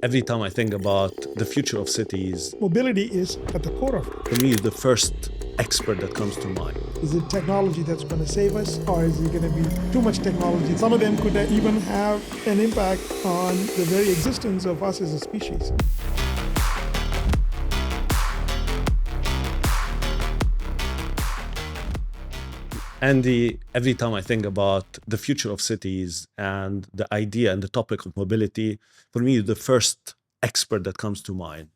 Every time I think about the future of cities, Mobility is at the core of it. for me, the first expert that comes to mind. Is it technology that's going to save us, or is it going to be too much technology? Some of them could even have an impact on the very existence of us as a species. Andy, every time I think about the future of cities and the idea and the topic of mobility, for me, the first expert that comes to mind.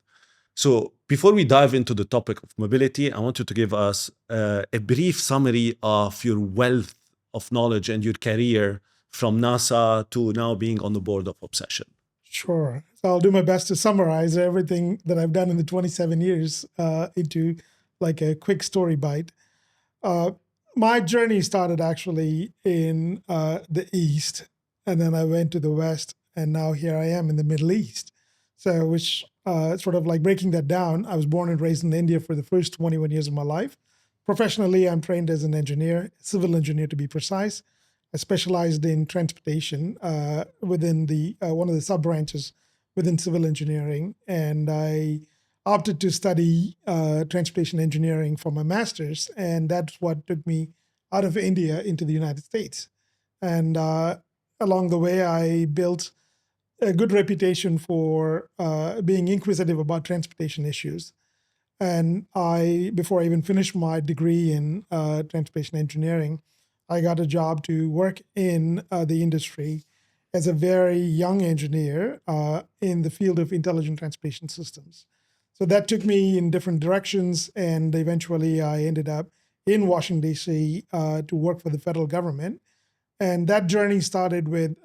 So before we dive into the topic of mobility, I want you to give us a brief summary of your wealth of knowledge and your career from NASA to now being on the board of Obsession. Sure. So I'll do my best to summarize everything that I've done in the 27 years into like a quick story bite. My journey started actually in the East, and then I went to the West, and now here I am in the Middle East. So, which sort of like breaking that down, I was born and raised in India for the first 21 years of my life. Professionally, I'm trained as an engineer, civil engineer to be precise. I specialized in transportation within the one of the sub branches within civil engineering, and I opted to study transportation engineering for my master's, and that's what took me out of India into the United States. And along the way, I built a good reputation for being inquisitive about transportation issues. And before I even finished my degree in transportation engineering, I got a job to work in the industry as a very young engineer in the field of intelligent transportation systems. So that took me in different directions, and eventually I ended up in Washington, D.C. To work for the federal government. And that journey started with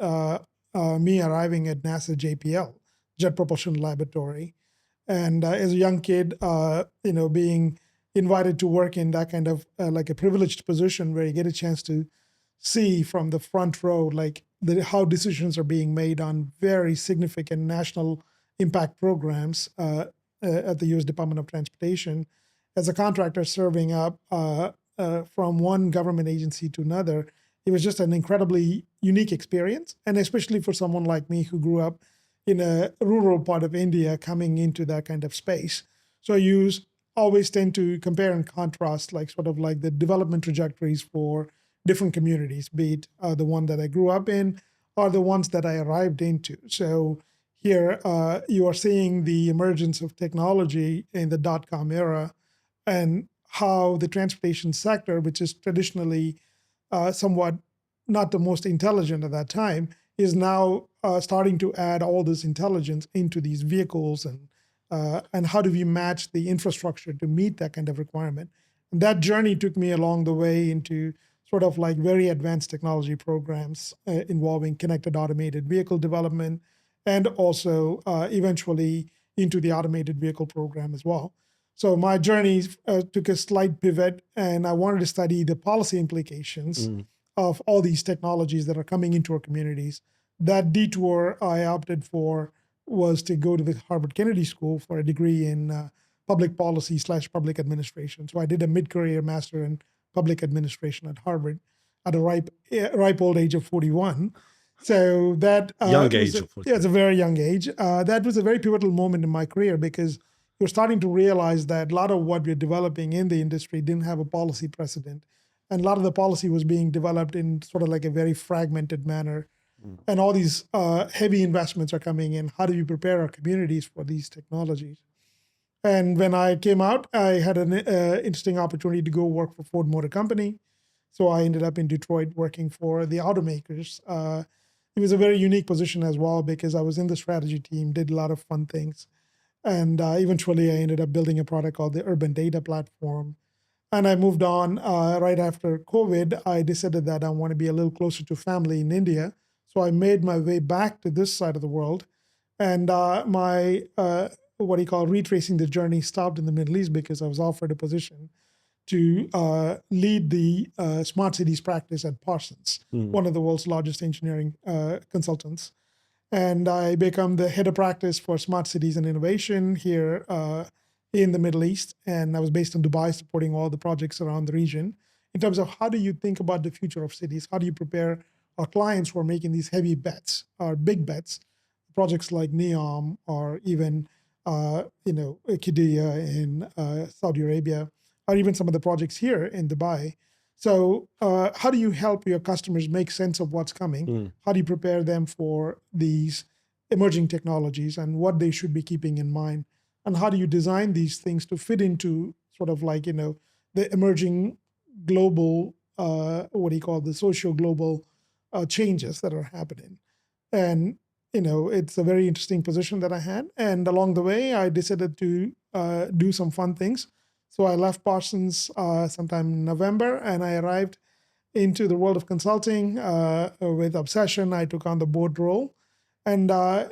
me arriving at NASA JPL, Jet Propulsion Laboratory. And as a young kid, being invited to work in that kind of like a privileged position where you get a chance to see from the front row, like how decisions are being made on very significant national impact programs at the U.S. Department of Transportation, as a contractor serving up from one government agency to another. It was just an incredibly unique experience, and especially for someone like me who grew up in a rural part of India coming into that kind of space. So you always tend to compare and contrast, like sort of like the development trajectories for different communities, be it the one that I grew up in or the ones that I arrived into. So here you are seeing the emergence of technology in the dot-com era and how the transportation sector, which is traditionally somewhat not the most intelligent at that time, is now starting to add all this intelligence into these vehicles, and how do we match the infrastructure to meet that kind of requirement. And that journey took me along the way into sort of like very advanced technology programs involving connected automated vehicle development, and also eventually into the automated vehicle program as well. So my journey took a slight pivot, and I wanted to study the policy implications of all these technologies that are coming into our communities. That detour I opted for was to go to the Harvard Kennedy School for a degree in public policy / public administration. So I did a mid-career master in public administration at Harvard at a ripe old age of 41. So that Young age, it's a very young age. That was a very pivotal moment in my career, because we're starting to realize that a lot of what we're developing in the industry didn't have a policy precedent. And a lot of the policy was being developed in sort of like a very fragmented manner. And all these heavy investments are coming in. How do we prepare our communities for these technologies? And when I came out, I had an interesting opportunity to go work for Ford Motor Company. So I ended up in Detroit working for the automakers. It was a very unique position as well, because I was in the strategy team, did a lot of fun things. And eventually I ended up building a product called the Urban Data Platform. And I moved on right after COVID. I decided that I want to be a little closer to family in India. So I made my way back to this side of the world. And my, what do you call, retracing the journey stopped in the Middle East, because I was offered a position to lead the smart cities practice at Parsons, one of the world's largest engineering consultants. And I become the head of practice for smart cities and innovation here in the Middle East. And I was based in Dubai, supporting all the projects around the region in terms of how do you think about the future of cities? How do you prepare our clients who are making these heavy bets, or big bets, projects like NEOM or even Qiddiya in Saudi Arabia, or even some of the projects here in Dubai. So how do you help your customers make sense of what's coming? How do you prepare them for these emerging technologies and what they should be keeping in mind? And how do you design these things to fit into sort of like, the emerging global, the socio global changes that are happening? And, it's a very interesting position that I had. And along the way, I decided to do some fun things. So I left Parsons sometime in November, and I arrived into the world of consulting with Obsession. I took on the board role, and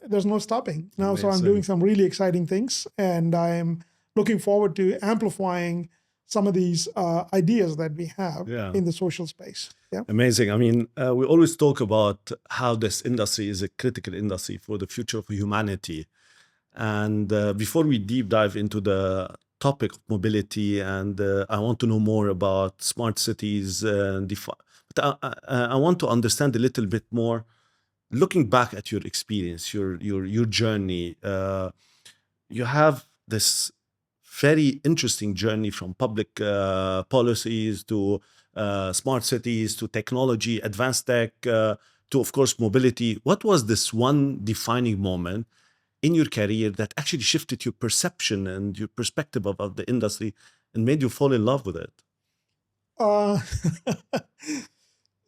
there's no stopping now. So I'm doing some really exciting things, and I'm looking forward to amplifying some of these ideas that we have in the social space. Yeah. Amazing. I mean, we always talk about how this industry is a critical industry for the future of humanity. And before we deep dive into the topic of mobility, and I want to know more about smart cities, but I want to understand a little bit more. Looking back at your experience, your journey, you have this very interesting journey from public policies to smart cities to technology, advanced tech, to of course mobility. What was this one defining moment in your career that actually shifted your perception and your perspective about the industry and made you fall in love with it?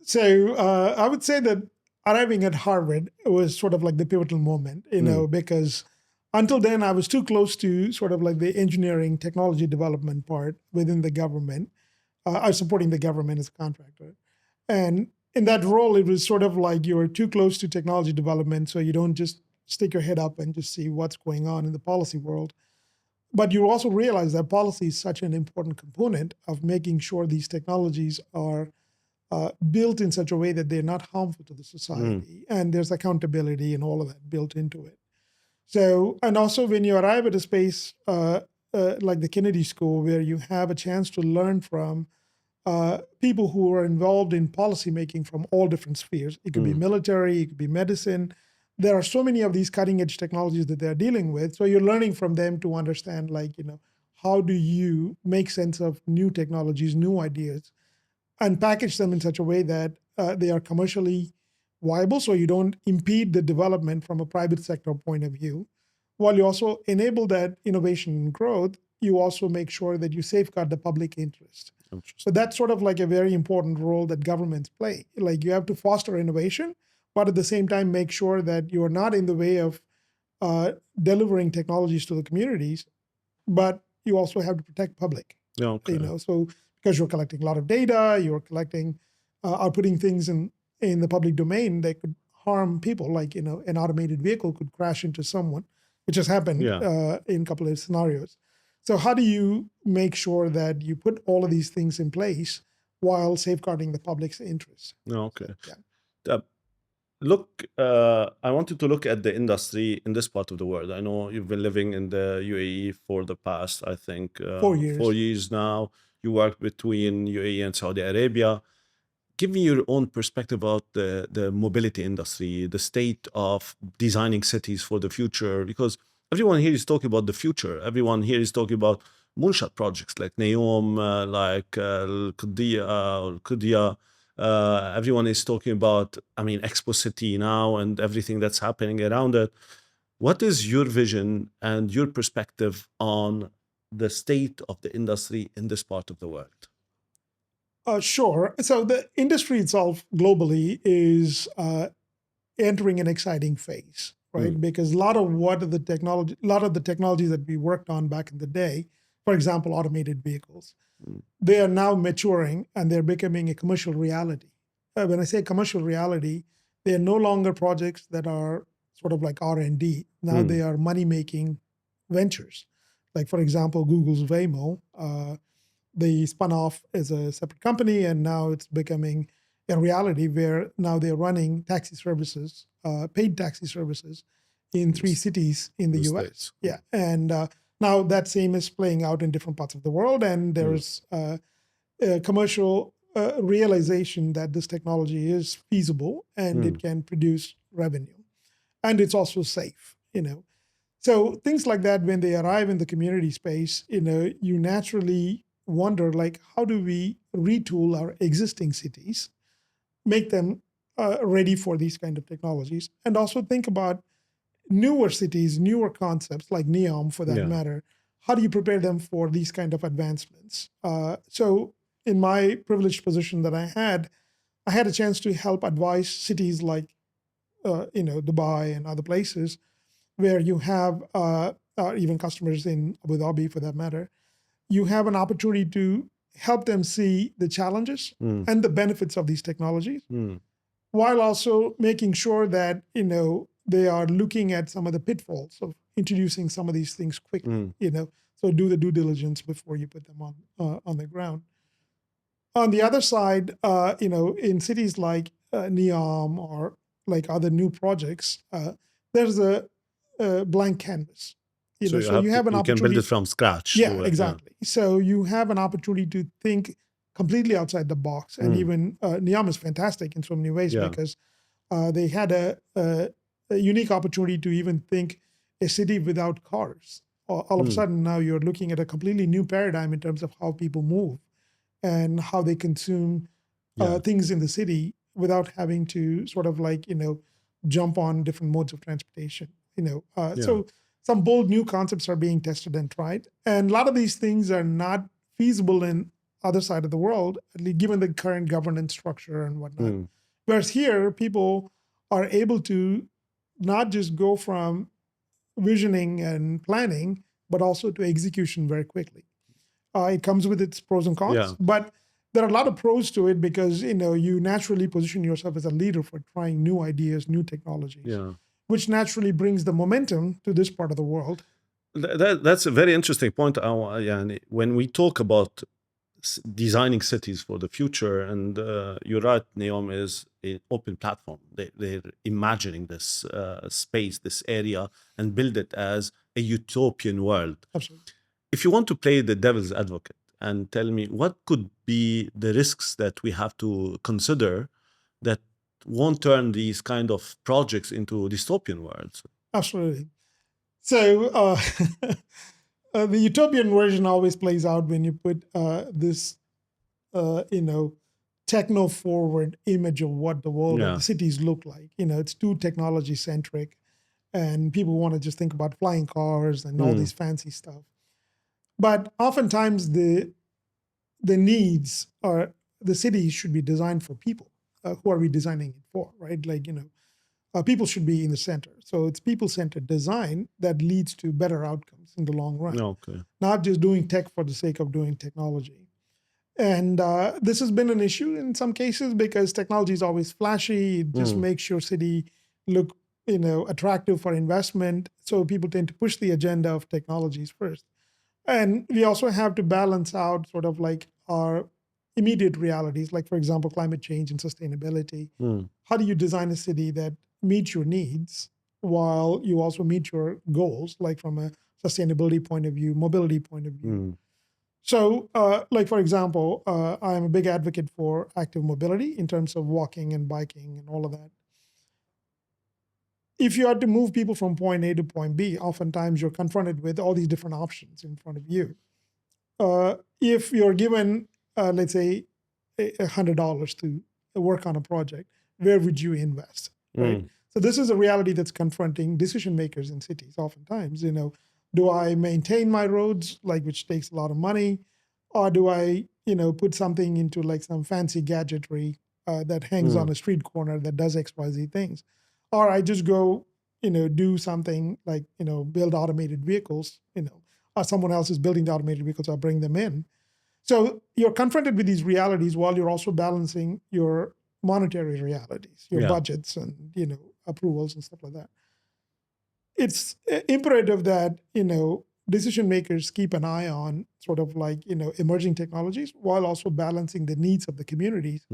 So I would say that arriving at Harvard was sort of like the pivotal moment, because until then I was too close to sort of like the engineering technology development part within the government. I was supporting the government as a contractor. And in that role, it was sort of like you were too close to technology development, so you don't just stick your head up and just see what's going on in the policy world. But you also realize that policy is such an important component of making sure these technologies are built in such a way that they're not harmful to the society. And there's accountability and all of that built into it. So, and also when you arrive at a space like the Kennedy School, where you have a chance to learn from people who are involved in policymaking from all different spheres. It could be military, it could be medicine. There are so many of these cutting edge technologies that they're dealing with. So you're learning from them to understand, how do you make sense of new technologies, new ideas, and package them in such a way that they are commercially viable, so you don't impede the development from a private sector point of view. While you also enable that innovation and growth, you also make sure that you safeguard the public interest. So that's sort of like a very important role that governments play. Like you have to foster innovation, but at the same time, make sure that you are not in the way of delivering technologies to the communities, but you also have to protect public. So because you're collecting a lot of data, you're collecting, are putting things in the public domain that could harm people, like, an automated vehicle could crash into someone, which has happened in a couple of scenarios. So how do you make sure that you put all of these things in place while safeguarding the public's interests? Okay. So, yeah. Look, I wanted to look at the industry in this part of the world. I know you've been living in the UAE for the past, I think, 4 years. 4 years now. You work between UAE and Saudi Arabia. Give me your own perspective about the mobility industry, the state of designing cities for the future, because everyone here is talking about the future. Everyone here is talking about moonshot projects like NEOM, like Qiddiya. Everyone is talking about, Expo City now and everything that's happening around it. What is your vision and your perspective on the state of the industry in this part of the world? Sure. So the industry itself globally is entering an exciting phase, right? Because a lot of the technologies that we worked on back in the day, for example, automated vehicles, they are now maturing and they're becoming a commercial reality. When I say commercial reality, they are no longer projects that are sort of like R&D. Now they are money-making ventures. Like, for example, Google's Waymo, they spun off as a separate company, and now it's becoming a reality where now they're running taxi services, paid taxi services in 3 cities in the US. States. Yeah. And now that same is playing out in different parts of the world, and there's a commercial realization that this technology is feasible and it can produce revenue. and it's also safe, So things like that, when they arrive in the community space, you naturally wonder, like, how do we retool our existing cities, make them ready for these kind of technologies, and also think about newer cities, newer concepts like NEOM for that Yeah. matter. How do you prepare them for these kind of advancements? So in my privileged position that I had a chance to help advise cities like, Dubai and other places where you have, even customers in Abu Dhabi for that matter, you have an opportunity to help them see the challenges and the benefits of these technologies, while also making sure that, they are looking at some of the pitfalls of introducing some of these things quickly, so do the due diligence before you put them on the ground. On the other side, in cities like NEOM or like other new projects, there's a blank canvas. So So you have an you can build opportunity. it from scratch. Yeah, exactly. So you have an opportunity to think completely outside the box, and even NEOM is fantastic in so many ways because they had a unique opportunity to even think a city without cars. All of a sudden, now you're looking at a completely new paradigm in terms of how people move and how they consume things in the city without having to sort of like, jump on different modes of transportation. So some bold new concepts are being tested and tried. And a lot of these things are not feasible in other side of the world, at least given the current governance structure and whatnot. Whereas here, people are able to not just go from visioning and planning, but also to execution very quickly. It comes with its pros and cons, but there are a lot of pros to it because, you naturally position yourself as a leader for trying new ideas, new technologies, which naturally brings the momentum to this part of the world. That's a very interesting point. When we talk about designing cities for the future, and you're right, NEOM is an open platform. They're imagining this space, this area, and build it as a utopian world. Absolutely. If you want to play the devil's advocate and tell me what could be the risks that we have to consider that won't turn these kind of projects into dystopian worlds. Absolutely. So the utopian version always plays out when you put this, techno-forward image of what the world and the cities look like. It's too technology-centric, and people want to just think about flying cars and all these fancy stuff. But oftentimes the needs are, the cities should be designed for people. Who are we designing it for, right? Like, people should be in the center. So it's people-centered design that leads to better outcomes in the long run. Okay. Not just doing tech for the sake of doing technology. And this has been an issue in some cases because technology is always flashy. It just makes your city look, attractive for investment. So people tend to push the agenda of technologies first. And we also have to balance out sort of like our immediate realities, like, for example, climate change and sustainability. How do you design a city that meets your needs while you also meet your goals, like from a sustainability point of view, mobility point of view? So, like, for example, I'm a big advocate for active mobility in terms of walking and biking and all of that. If you are to move people from point A to point B, oftentimes you're confronted with all these different options in front of you. If you're given, let's say, $100 to work on a project, where would you invest, right? So this is a reality that's confronting decision makers in cities oftentimes. Do I maintain my roads, like, which takes a lot of money, or do I, put something into like some fancy gadgetry that hangs on a street corner that does XYZ things? Or I just go, do something like, build automated vehicles, or someone else is building the automated vehicles, I'll bring them in. So you're confronted with these realities while you're also balancing your monetary realities, your budgets and, approvals and stuff like that. It's imperative that, decision makers keep an eye on sort of like, emerging technologies while also balancing the needs of the communities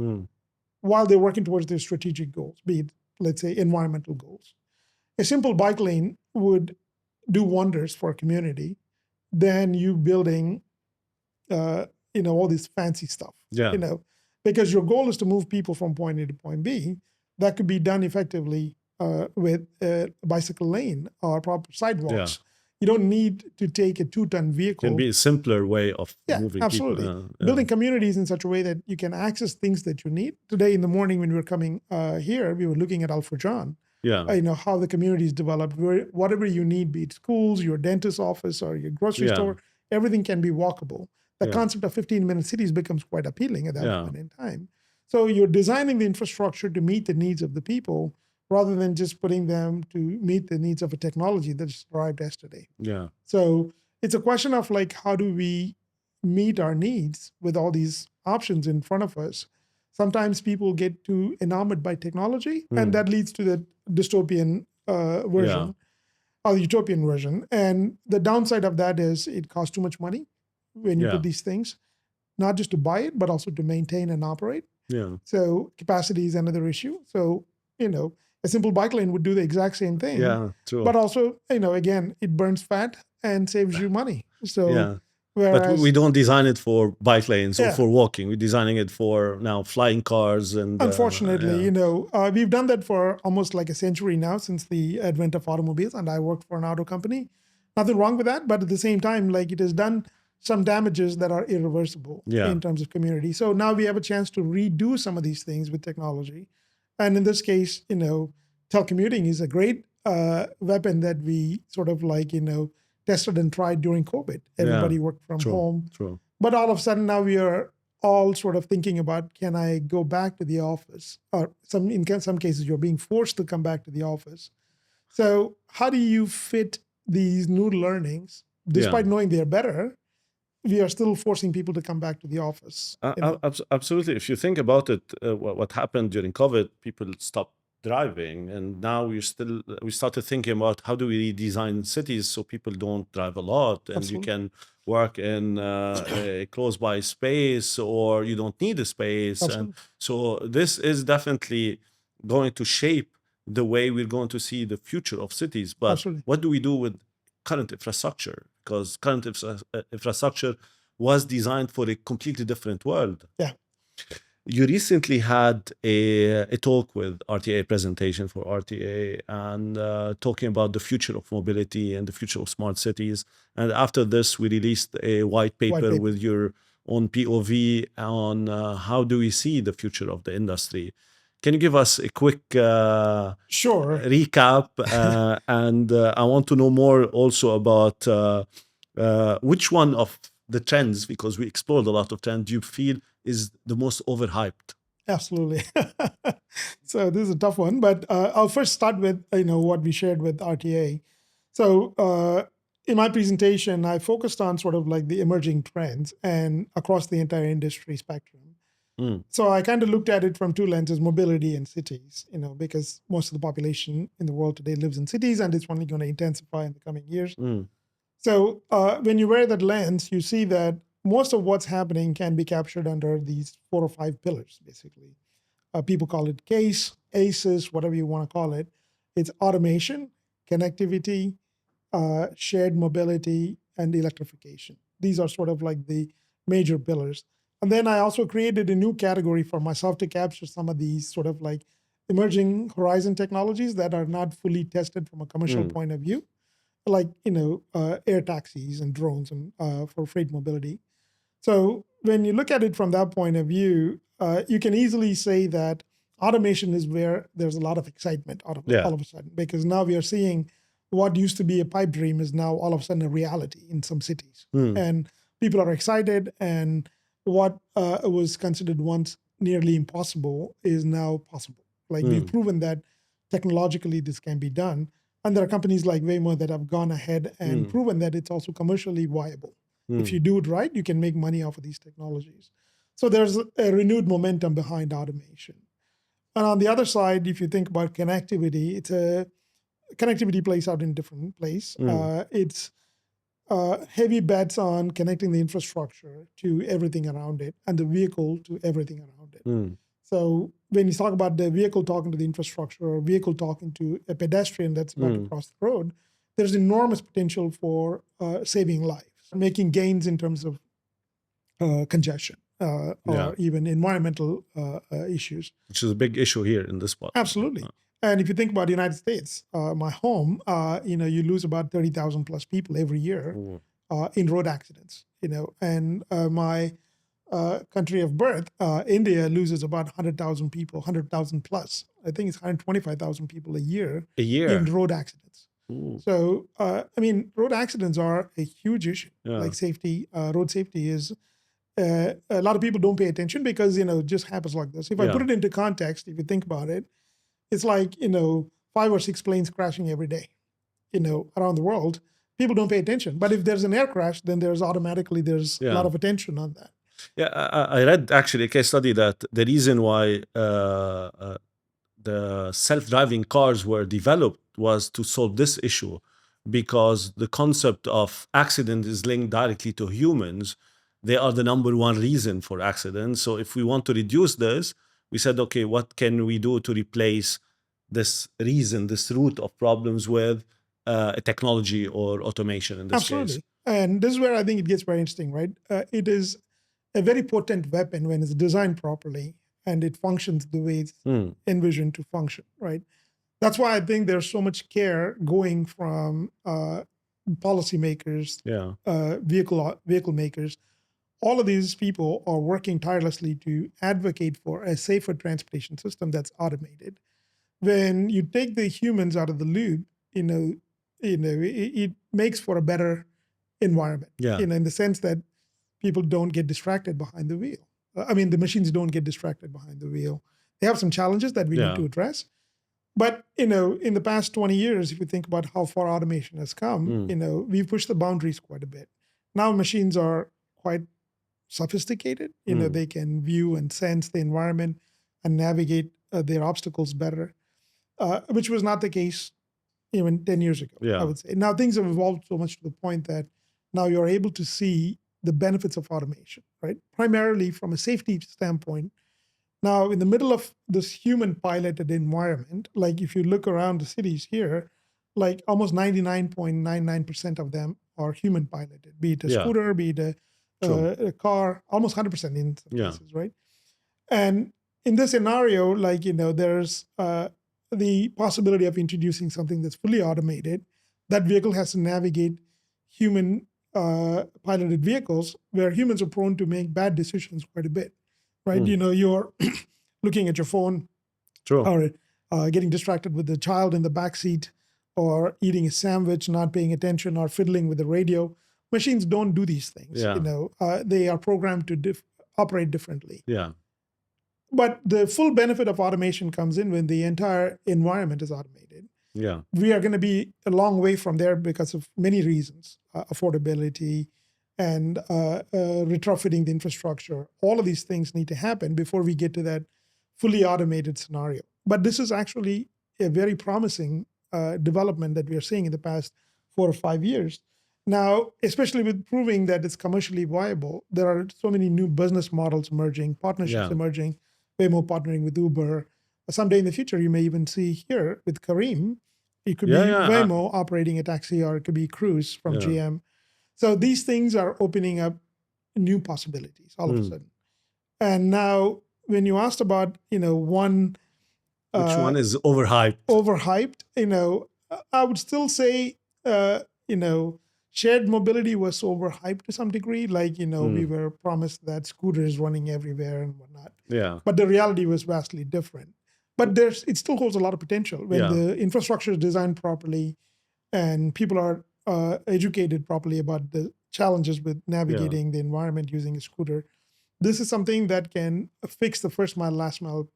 while they're working towards their strategic goals, be it, let's say, environmental goals. A simple bike lane would do wonders for a community than you building, all this fancy stuff, because your goal is to move people from point A to point B. That could be done effectively with a bicycle lane or proper sidewalks. You don't need to take a 2-ton vehicle. Can be a simpler way of moving absolutely. people. Building communities in such a way that you can access things that you need. Today in the morning when we were coming here, we were looking at Al Furjan. How the community is developed, where whatever you need, be it schools, your dentist's office, or your grocery store, everything can be walkable. The concept of 15-minute cities becomes quite appealing at that point in time. So you're designing the infrastructure to meet the needs of the people rather than just putting them to meet the needs of a technology that's arrived yesterday. So it's a question of like, how do we meet our needs with all these options in front of us? Sometimes people get too enamored by technology, and that leads to the dystopian version or the utopian version. And the downside of that is it costs too much money when you put these things, not just to buy it, but also to maintain and operate. So capacity is another issue. So, a simple bike lane would do the exact same thing. True. But also, again, it burns fat and saves you money. So, but we don't design it for bike lanes or for walking. We're designing it for now flying cars. And unfortunately, we've done that for almost like a century now since the advent of automobiles. And I worked for an auto company. Nothing wrong with that. But at the same time, like it has done some damages that are irreversible in terms of community. So now we have a chance to redo some of these things with technology. And in this case, telecommuting is a great weapon that we sort of like, tested and tried during COVID. Everybody worked from home. But all of a sudden now we are all sort of thinking about, can I go back to the office? Or in some cases, you're being forced to come back to the office. So how do you fit these new learnings, despite knowing they're better? We are still forcing people to come back to the office. Absolutely. If you think about it, what happened during COVID, people stopped driving, and now we started thinking about how do we design cities so people don't drive a lot, and you can work in a close by space, or you don't need a space. And so this is definitely going to shape the way we're going to see the future of cities. But what do we do with current infrastructure? Because current infrastructure was designed for a completely different world. You recently had a talk with RTA, presentation for RTA, and talking about the future of mobility and the future of smart cities. And after this, we released a white paper with your own POV on how do we see the future of the industry. Can you give us a quick recap? And I want to know more also about which one of the trends, because we explored a lot of trends, you feel is the most overhyped? Absolutely. So this is a tough one, but I'll first start with what we shared with RTA. So in my presentation, I focused on sort of like the emerging trends and across the entire industry spectrum. So I kind of looked at it from two lenses: mobility and cities. Because most of the population in the world today lives in cities, and it's only going to intensify in the coming years. So when you wear that lens, you see that most of what's happening can be captured under these 4 or 5 pillars, basically. People call it CASE, ACES, whatever you want to call it. It's automation, connectivity, shared mobility, and electrification. These are sort of like the major pillars. And then I also created a new category for myself to capture some of these sort of like emerging horizon technologies that are not fully tested from a commercial point of view, like, air taxis and drones and for freight mobility. So when you look at it from that point of view, you can easily say that automation is where there's a lot of excitement all of a sudden, because now we are seeing what used to be a pipe dream is now all of a sudden a reality in some cities. And people are excited, and what was considered once nearly impossible is now possible. Like we've proven that technologically this can be done. And there are companies like Waymo that have gone ahead and proven that it's also commercially viable. If you do it right, you can make money off of these technologies. So there's a renewed momentum behind automation. And on the other side, if you think about connectivity, connectivity plays out in different place. It's heavy bets on connecting the infrastructure to everything around it and the vehicle to everything around it. So when you talk about the vehicle talking to the infrastructure, or vehicle talking to a pedestrian that's about to cross the road, there's enormous potential for saving lives, making gains in terms of congestion or even environmental issues. Which is a big issue here in this spot. Absolutely. And if you think about the United States, my home, you lose about 30,000 plus people every year in road accidents, and my country of birth, India, loses about 100,000 people, 100,000 plus. I think it's 125,000 people a year A year. in road accidents. Ooh. So, road accidents are a huge issue. Yeah. Like safety, road safety is, a lot of people don't pay attention because, it just happens like this. If I Yeah. put it into context, if you think about it, it's like, 5 or 6 planes crashing every day, around the world. People don't pay attention. But if there's an air crash, then there's a Yeah. lot of attention on that. Yeah, I read actually a case study that the reason why the self-driving cars were developed was to solve this issue, because the concept of accident is linked directly to humans. They are the number one reason for accidents. So if we want to reduce this, we said, okay, what can we do to replace this reason, this root of problems with a technology or automation in this Absolutely. case? And this is where I think it gets very interesting, right? It is a very potent weapon when it's designed properly and it functions the way it's envisioned to function, right? That's why I think there's so much care going from policymakers, vehicle makers. All of these people are working tirelessly to advocate for a safer transportation system that's automated. When you take the humans out of the loop, it makes for a better environment. Yeah. In the sense that people don't get distracted behind the wheel. The machines don't get distracted behind the wheel. They have some challenges that we need to address. But, in the past 20 years, if you think about how far automation has come, we've pushed the boundaries quite a bit. Now machines are quite sophisticated. They can view and sense the environment and navigate their obstacles better, which was not the case even 10 years ago, I would say. Now things have evolved so much to the point that now you're able to see the benefits of automation, right? Primarily from a safety standpoint. Now, in the middle of this human piloted environment, like if you look around the cities here, like almost 99.99% of them are human piloted, be it a scooter, be it a car, almost 100% in some cases, right? And in this scenario, like, there's the possibility of introducing something that's fully automated. That vehicle has to navigate human piloted vehicles where humans are prone to make bad decisions quite a bit, right? You're looking at your phone or getting distracted with the child in the back seat or eating a sandwich, not paying attention or fiddling with the radio. Machines don't do these things. They are programmed to operate differently. But the full benefit of automation comes in when the entire environment is automated. We are going to be a long way from there because of many reasons, affordability and retrofitting the infrastructure. All of these things need to happen before we get to that fully automated scenario. But this is actually a very promising development that we are seeing in the past 4 or 5 years. Now, especially with proving that it's commercially viable, there are so many new business models emerging, partnerships emerging, Waymo partnering with Uber. Someday in the future, you may even see here with Kareem, it could be Waymo operating a taxi, or it could be Cruise from GM. So these things are opening up new possibilities all of a sudden. And now, when you asked about, one... Which one is overhyped? Overhyped, I would still say, shared mobility was overhyped to some degree. Like, we were promised that scooters running everywhere and whatnot. But the reality was vastly different. But it still holds a lot of potential when the infrastructure is designed properly and people are educated properly about the challenges with navigating the environment using a scooter. This is something that can fix the first mile, last mile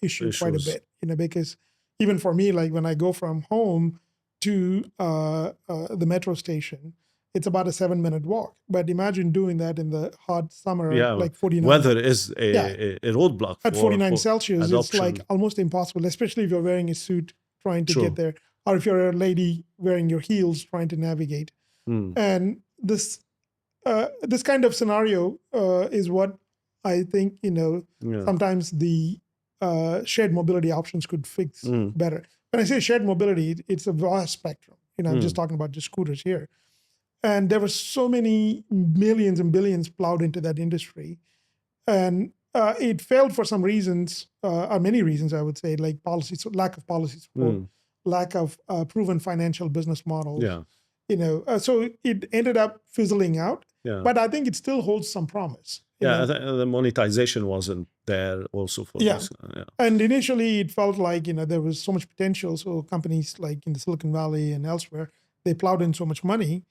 issue quite a bit, because even for me, like when I go from home to the metro station, it's about a 7-minute walk. But imagine doing that in the hot summer, like 49. Weather is a roadblock. At 49 Celsius, it's like almost impossible, especially if you're wearing a suit trying to get there, or if you're a lady wearing your heels trying to navigate. And this kind of scenario is what I think, sometimes the shared mobility options could fix better. When I say shared mobility, it's a vast spectrum. I'm just talking about just scooters here. And there were so many millions and billions plowed into that industry. And it failed for some reasons, or many reasons, I would say, like lack of policy support, lack of proven financial business models. Yeah. So it ended up fizzling out. Yeah. But I think it still holds some promise. Yeah, I think the monetization wasn't there also for Yeah. this. Yeah. And initially, it felt like there was so much potential. So companies like in the Silicon Valley and elsewhere, they plowed in so much money.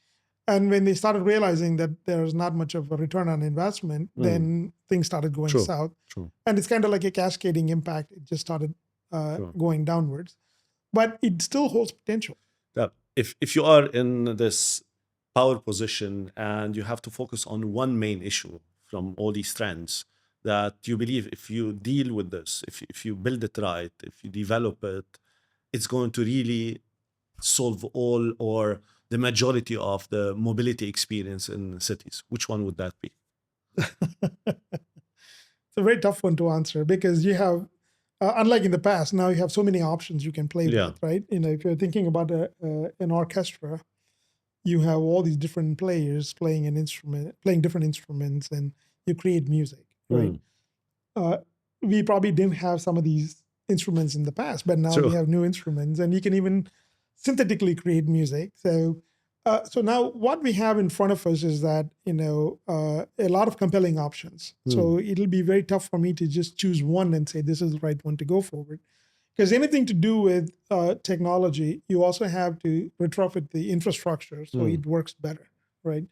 And when they started realizing that there's not much of a return on investment, then things started going south. True. And it's kind of like a cascading impact. It just started going downwards. But it still holds potential. Yeah. If you are in this power position and you have to focus on one main issue from all these trends, that you believe if you deal with this, if you build it right, if you develop it, it's going to really solve all or the majority of the mobility experience in cities, which one would that be? It's a very tough one to answer because you have, unlike in the past, now you have so many options you can play with, right? If you're thinking about an orchestra, you have all these different players playing different instruments, and you create music, right? We probably didn't have some of these instruments in the past, but now we have new instruments, and you can even synthetically create music. So now what we have in front of us is that a lot of compelling options. So it'll be very tough for me to just choose one and say this is the right one to go forward. Because anything to do with technology, you also have to retrofit the infrastructure so it works better, right?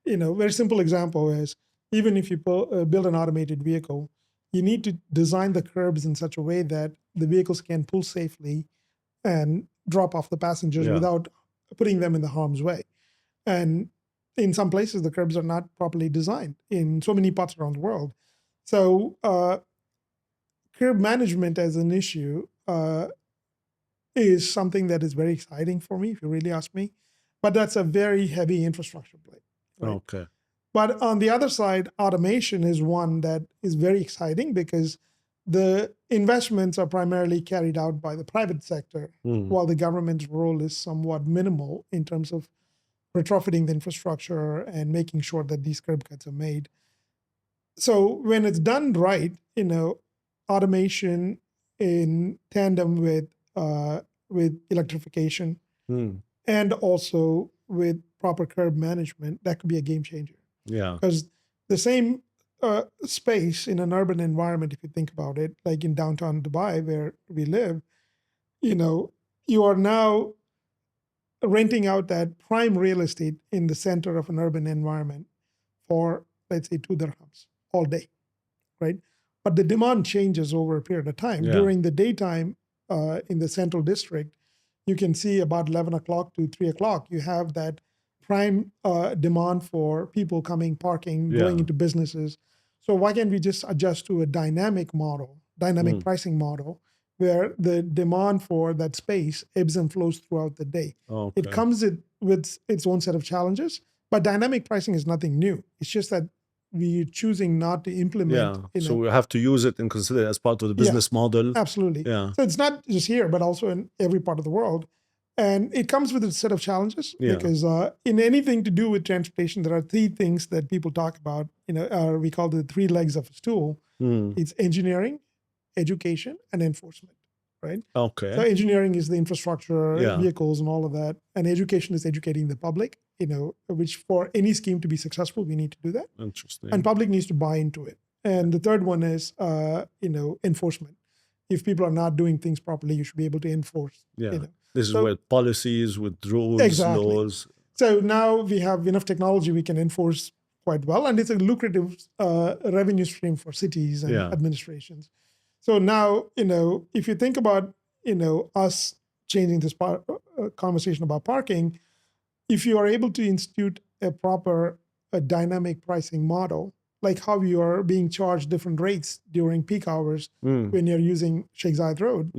Very simple example is even if you build an automated vehicle, you need to design the curbs in such a way that the vehicles can pull safely and drop off the passengers without putting them in the harm's way. And in some places, the curbs are not properly designed in so many parts around the world. So curb management as an issue is something that is very exciting for me, if you really ask me. But that's a very heavy infrastructure play. Right? Okay. But on the other side, automation is one that is very exciting because the investments are primarily carried out by the private sector, while the government's role is somewhat minimal in terms of retrofitting the infrastructure and making sure that these curb cuts are made. So when it's done right, automation in tandem with electrification and also with proper curb management, that could be a game changer. Yeah. Because the same space in an urban environment, if you think about it, like in downtown Dubai where we live, you are now renting out that prime real estate in the center of an urban environment for, let's say, 2 dirhams all day, right? But the demand changes over a period of time. Yeah. During the daytime in the central district, you can see about 11 o'clock to 3 o'clock, you have that prime demand for people coming, parking, going into businesses. So why can't we just adjust to a dynamic pricing model, where the demand for that space ebbs and flows throughout the day? Okay. It comes with its own set of challenges, but dynamic pricing is nothing new. It's just that we're choosing not to implement. So we have to use it and consider it as part of the business model. Absolutely. Yeah. So it's not just here, but also in every part of the world. And it comes with a set of challenges because in anything to do with transportation, there are 3 things that people talk about. We call the 3 legs of a stool. It's engineering, education, and enforcement, right? Okay. So engineering is the infrastructure, vehicles, and all of that. And education is educating the public, which for any scheme to be successful, we need to do that. Interesting. And public needs to buy into it. And the third one is, enforcement. If people are not doing things properly, you should be able to enforce. This is with policies, with rules, laws. So now we have enough technology we can enforce quite well. And it's a lucrative revenue stream for cities and administrations. So now, if you think about, us changing this conversation about parking, if you are able to institute a proper dynamic pricing model, like how you are being charged different rates during peak hours when you're using Sheikh Zayed Road,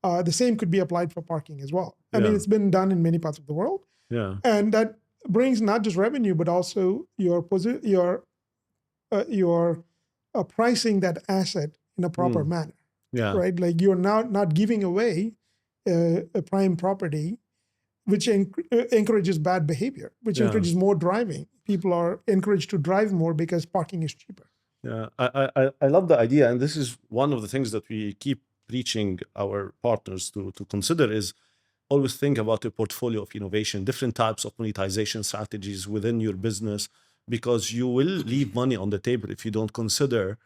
the same could be applied for parking as well. I mean, it's been done in many parts of the world. And that brings not just revenue, but also your pricing that asset in a proper manner. Right? Like you're now not giving away a prime property, which encourages bad behavior, which encourages more driving. People are encouraged to drive more because parking is cheaper. Yeah, I love the idea, and this is one of the things that we keep preaching our partners to consider is always think about a portfolio of innovation, different types of monetization strategies within your business, because you will leave money on the table if you don't consider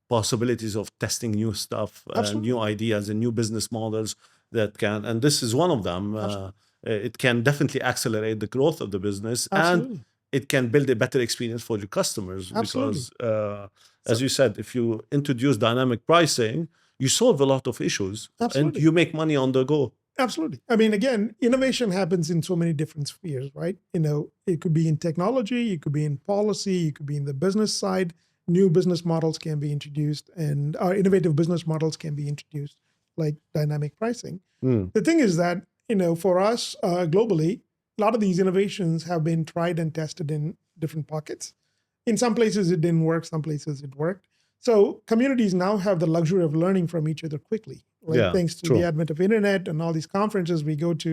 possibilities of testing new stuff, new Absolutely. ideas, and new business models that can, and this is one of them. It can definitely accelerate the growth of the business, and Absolutely. it can build a better experience for your customers Absolutely. because, as So you said, if you introduce dynamic pricing, you solve a lot of issues and absolutely. you make money on the go. Absolutely. I mean, again, innovation happens in so many different spheres, right? It could be in technology, it could be in policy, it could be in the business side. New business models can be introduced, and innovative business models can be introduced, like dynamic pricing. Mm, The thing is that, for us globally, a lot of these innovations have been tried and tested in different pockets. In some places, it didn't work, some places, it worked. So communities now have the luxury of learning from each other quickly. Like yeah, thanks to the true. advent of internet and all these conferences we go to,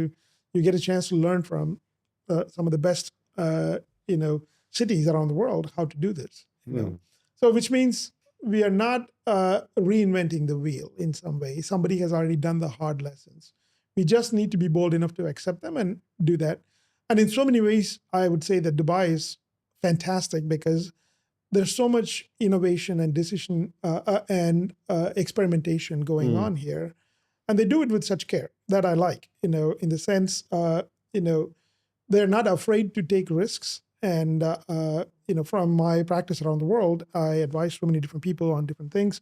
you get a chance to learn from some of the best, you know, cities around the world how to do this. Mm, So which means we are not reinventing the wheel in some way. Somebody has already done the hard lessons. We just need to be bold enough to accept them and do that. And in so many ways, I would say that Dubai is fantastic because there's so much innovation and decision and experimentation going mm, on here, and they do it with such care that I like. In the sense, you know, they're not afraid to take risks. And from my practice around the world, I advise so many different people on different things.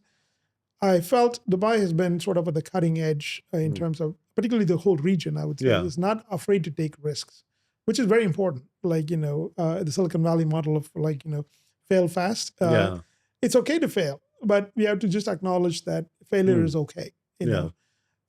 I felt Dubai has been sort of at the cutting edge in mm. terms of, particularly the whole region. I would say Yeah, is not afraid to take risks, which is very important. Like the Silicon Valley model of fail fast. yeah, It's okay to fail, but we have to just acknowledge that failure mm, is okay. You yeah, know,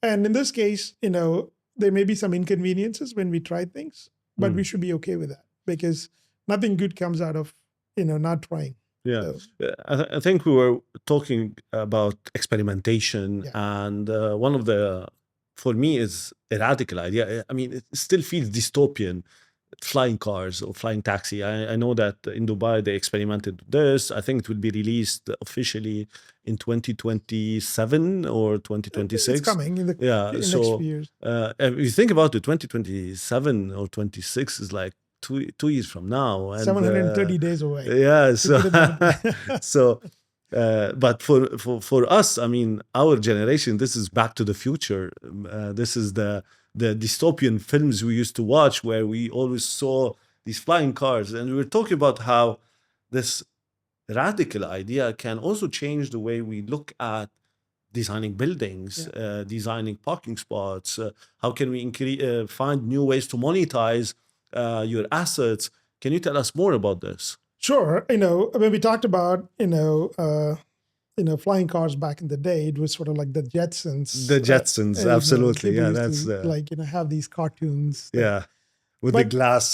and in this case, there may be some inconveniences when we try things, but we mm, should be okay with that because nothing good comes out of not trying. yeah. So I think we were talking about experimentation, yeah, and one of the, for me, is a radical idea. I mean, it still feels dystopian. Flying cars or flying taxi. I know that in Dubai they experimented with this. I think it will be released officially in 2027 or it's 2026. coming Yeah. in next few So years. if you think about it, 2027 or 26 is like two years from now, and 730 days away. yeah. To So put it that way. so. But for us, I mean, our generation, this is Back to the Future. This is the dystopian films we used to watch, where we always saw these flying cars, and we were talking about how this radical idea can also change the way we look at designing buildings, Yeah. designing parking spots. How can we find new ways to monetize your assets? Can you tell us more about this? Sure. When we talked about, flying cars back in the day, it was sort of like the Jetsons. The Jetsons, absolutely. People Yeah, used that's to have these cartoons that, yeah, with the but glass.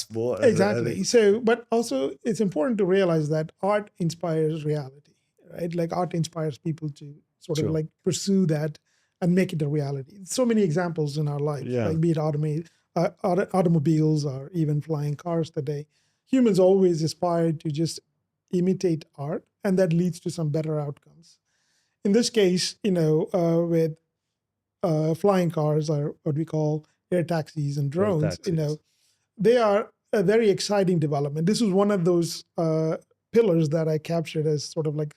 exactly. So, but also it's important to realize that art inspires reality, right? Like art inspires people to sort of Sure. like pursue that and make it a reality. So many examples in our lives, Yeah. like be it automobiles or even flying cars today. Humans always aspire to just imitate art, and that leads to some better outcomes. In this case, with flying cars or what we call air taxis and Air drones, taxis. they are a very exciting development. This is one of those pillars that I captured as sort of like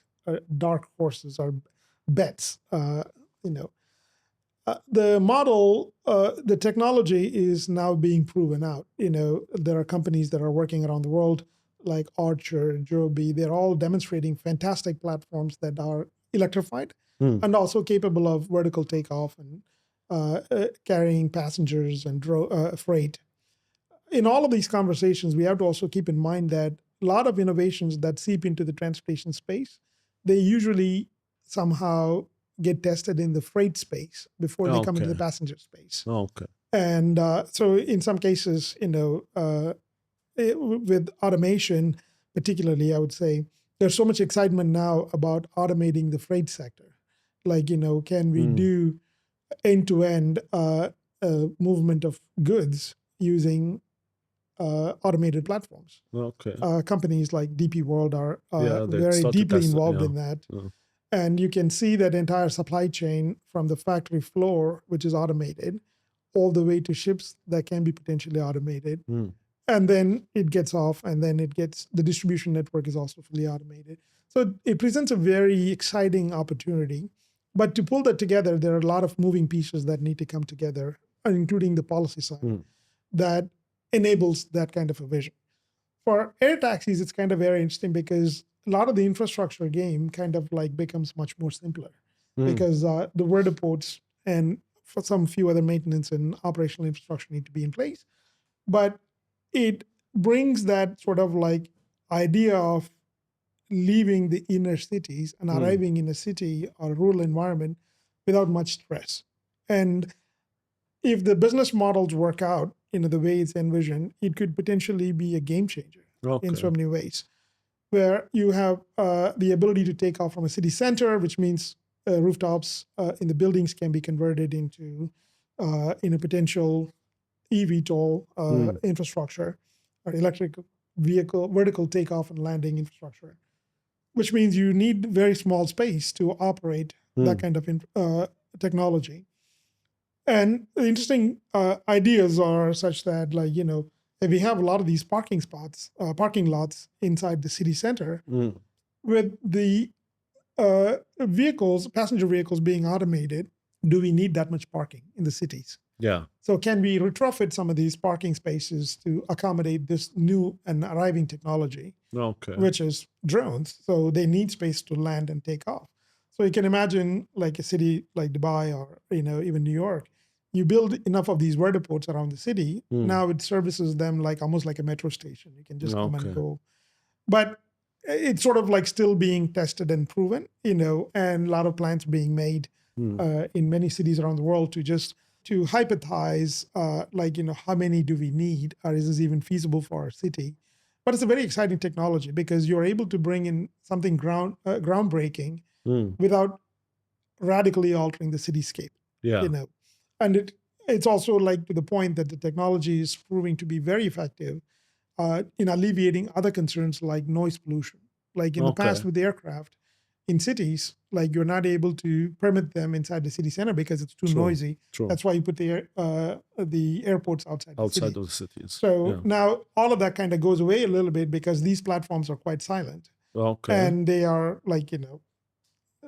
dark horses or bets. You know, the model, the technology is now being proven out. There are companies that are working around the world like Archer, Joby. They're all demonstrating fantastic platforms that are electrified Hmm. and also capable of vertical takeoff and carrying passengers and freight. In all of these conversations, we have to also keep in mind that a lot of innovations that seep into the transportation space, they usually somehow get tested in the freight space before they come into the Okay. passenger space. Okay. And so, in some cases, with automation, particularly, I would say there's so much excitement now about automating the freight sector. Like, can we Hmm. do end to end movement of goods using automated platforms. Okay. Companies like DP World are Yeah, they very started deeply testing. involved Yeah. in that. Yeah. And you can see that entire supply chain from the factory floor, which is automated, all the way to ships that can be potentially automated. Mm. And then it gets off, and then the distribution network is also fully automated. So it presents a very exciting opportunity. But to pull that together, there are a lot of moving pieces that need to come together, including the policy side, Mm. that enables that kind of a vision. For air taxis, it's kind of very interesting because a lot of the infrastructure game kind of like becomes much more simpler because the vertiports and for some few other maintenance and operational infrastructure need to be in place. But it brings that sort of like idea of leaving the inner cities and arriving in a city or a rural environment without much stress. And if the business models work out in the way it's envisioned, it could potentially be a game changer in so many ways, where you have the ability to take off from a city center, which means rooftops in the buildings can be converted into in a potential eVTOL infrastructure or electric vehicle vertical takeoff and landing infrastructure, which means you need very small space to operate that kind of technology. And the interesting ideas are such that, like, if we have a lot of these parking lots inside the city center, with the passenger vehicles being automated, do we need that much parking in the cities? Yeah. So can we retrofit some of these parking spaces to accommodate this new and arriving technology, Okay. which is drones? So they need space to land and take off. So you can imagine like a city like Dubai or even New York. You build enough of these vertiports around the city. Now it services them like almost like a metro station. You can just come and go. But it's sort of like still being tested and proven, and a lot of plans being made in many cities around the world to hypothesize, how many do we need, or is this even feasible for our city? But it's a very exciting technology because you're able to bring in something groundbreaking without radically altering the cityscape. Yeah. And it's also like to the point that the technology is proving to be very effective in alleviating other concerns like noise pollution. Like in the past with the aircraft in cities, like you're not able to permit them inside the city center because it's too noisy. True. That's why you put the airports outside the city. Of the cities. So now all of that kind of goes away a little bit because these platforms are quite silent. And they are like,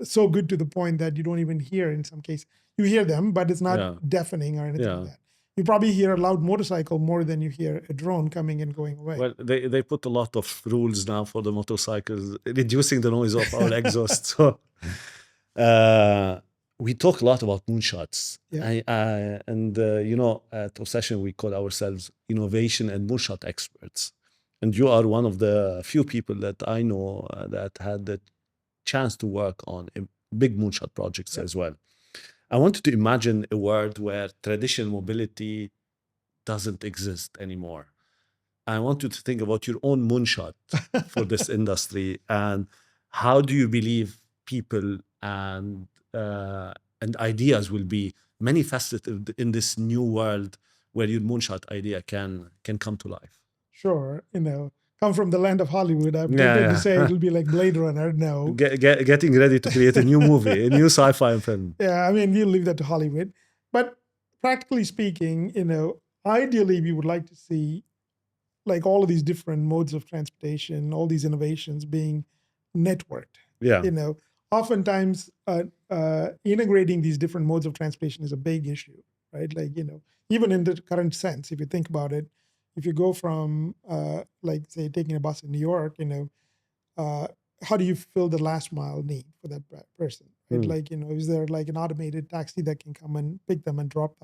so good to the point that you don't even hear in some cases. You hear them, but it's not deafening or anything like that. You probably hear a loud motorcycle more than you hear a drone coming and going away. Well, they put a lot of rules now for the motorcycles, reducing the noise of our exhaust. So we talk a lot about moonshots. At Obsession, we call ourselves innovation and moonshot experts. And you are one of the few people that I know that had the chance to work on big moonshot projects as well. I wanted to imagine a world where traditional mobility doesn't exist anymore. I want you to think about your own moonshot for this industry, and how do you believe people and ideas will be manifested in this new world where your moonshot idea can come to life? Sure, come from the land of Hollywood. I'm tempted to say it'll be like Blade Runner. No. Getting ready to create a new movie, a new sci-fi film. Yeah, I mean, we'll leave that to Hollywood. But practically speaking, ideally we would like to see like all of these different modes of transportation, all these innovations being networked. Yeah. Oftentimes integrating these different modes of transportation is a big issue, right? Like, even in the current sense, if you think about it, if you go from, like, say, taking a bus in New York, how do you fill the last mile need for that person? Right? Like, is there like an automated taxi that can come and pick them and drop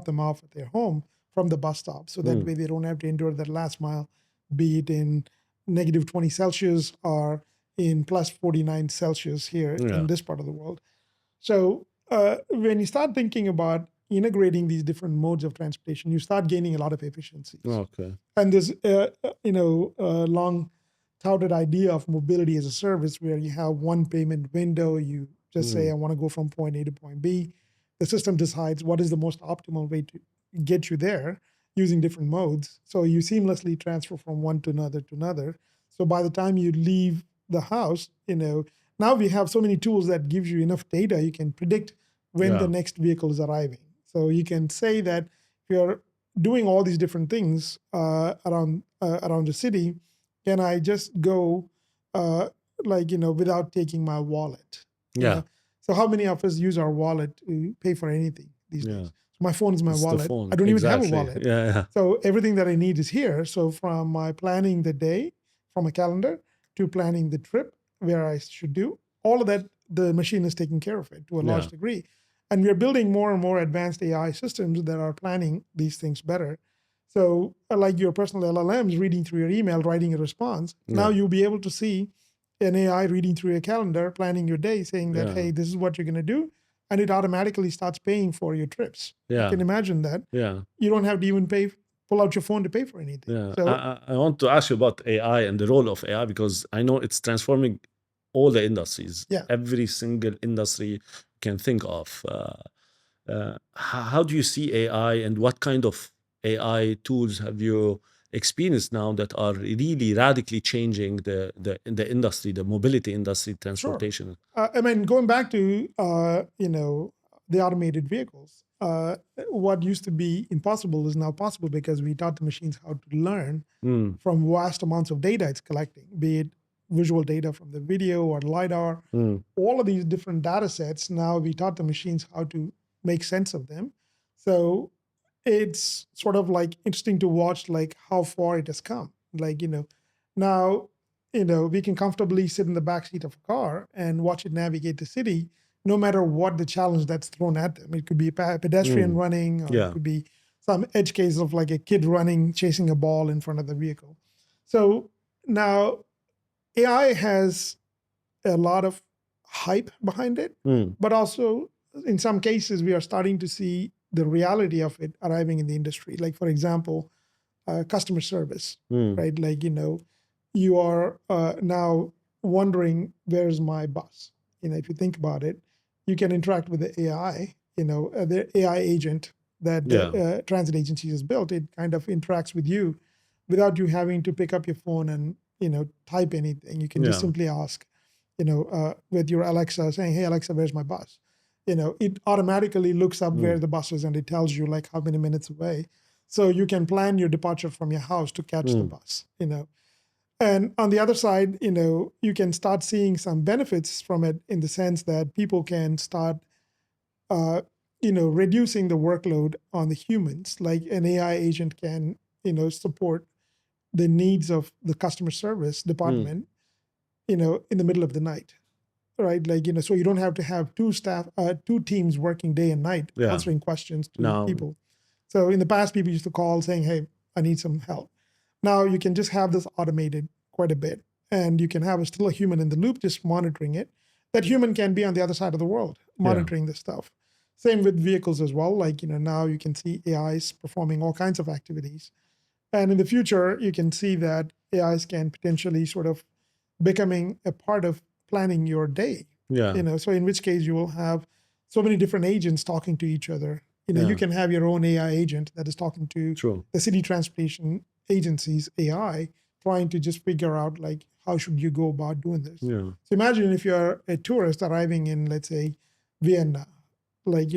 them off at their home from the bus stop? So that way they don't have to endure that last mile, be it in negative 20 Celsius or in plus 49 Celsius here in this part of the world. So when you start thinking about integrating these different modes of transportation, you start gaining a lot of efficiencies. And this, long touted idea of mobility as a service where you have one payment window, you just say, I want to go from point A to point B. The system decides what is the most optimal way to get you there. using different modes. So you seamlessly transfer from one to another to another. So by the time you leave the house, now we have so many tools that gives you enough data. You can predict when the Yeah. next vehicle is arriving. So you can say that if you're doing all these different things around the city, can I just go without taking my wallet? You Yeah. know, so how many of us use our wallet to pay for anything these Yeah. days? So my phone is my It's the wallet. I phone. don't even have a Exactly. wallet. Yeah. Yeah. So everything that I need is here. So from my planning the day from a calendar to planning the trip where I should do, all of that, the machine is taking care of it to a large Yeah. degree. And we're building more and more advanced AI systems that are planning these things better. So like your personal LLMs reading through your email, writing a response, now Yeah. you'll be able to see an AI reading through your calendar, planning your day, saying that, Yeah. hey, this is what you're going to do. And it automatically starts paying for your trips. You Yeah. can imagine that. Yeah. You don't have to even pull out your phone to pay for anything. Yeah. So I want to ask you about AI and the role of AI because I know it's transforming all the industries, yeah, every single industry you can think of. How do you see AI and what kind of AI tools have you experienced now that are really radically changing the industry, the mobility industry, sure. transportation? I mean, going back to the automated vehicles, what used to be impossible is now possible because we taught the machines how to learn Mm, from vast amounts of data it's collecting, be it visual data from the video or LiDAR, mm, all of these different data sets. Now we taught the machines how to make sense of them. So it's sort of like interesting to watch like how far it has come. Like, now, we can comfortably sit in the backseat of a car and watch it navigate the city, no matter what the challenge that's thrown at them. It could be a pedestrian mm. running, or it Yeah. could be some edge case of like a kid running, chasing a ball in front of the vehicle. So now AI has a lot of hype behind it, Mm, but also in some cases we are starting to see the reality of it arriving in the industry. Like for example, customer service, mm. right? Like you are now wondering where's my bus. If you think about it, you can interact with the AI. The AI agent that the Yeah. transit agency has built. It kind of interacts with you without you having to pick up your phone and type anything. You can just Yeah. simply ask, with your Alexa, saying, "Hey Alexa, where's my bus?" It automatically looks up where Mm, the bus is and it tells you like how many minutes away. So you can plan your departure from your house to catch the mm. bus. And on the other side, you can start seeing some benefits from it in the sense that people can start, reducing the workload on the humans. Like an AI agent can, support the needs of the customer service Mm. department, in the middle of the night, right? Like, so you don't have to have two teams working day and night Yeah. answering questions to Now, people. So in the past, people used to call saying, "Hey, I need some help." Now you can just have this automated quite a bit, and you can have still a human in the loop just monitoring it. That human can be on the other side of the world yeah. monitoring this stuff. Same with vehicles as well. Like, now you can see AIs performing all kinds of activities. And in the future, you can see that AIs can potentially sort of becoming a part of planning your day. Yeah. So in which case you will have so many different agents talking to each other. You Yeah. can have your own AI agent that is talking to True. the city transportation agency's AI, trying to just figure out like how should you go about doing this. Yeah. So imagine if you're a tourist arriving in, let's say, Vienna, like,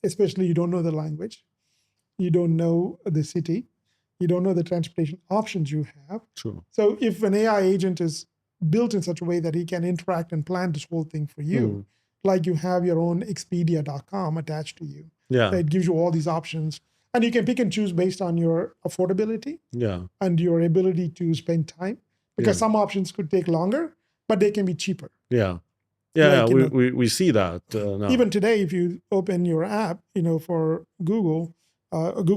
especially you don't know the language, you don't know the city, you don't know the transportation options you have. True. So if an AI agent is built in such a way that he can interact and plan this whole thing for you, Mm. like you have your own Expedia.com attached to you, Yeah. that gives you all these options. And you can pick and choose based on your affordability Yeah. and your ability to spend time. Because Yeah. some options could take longer, but they can be cheaper. Yeah. Yeah. Yeah. Like, We see that now. even today, if you open your app, for Google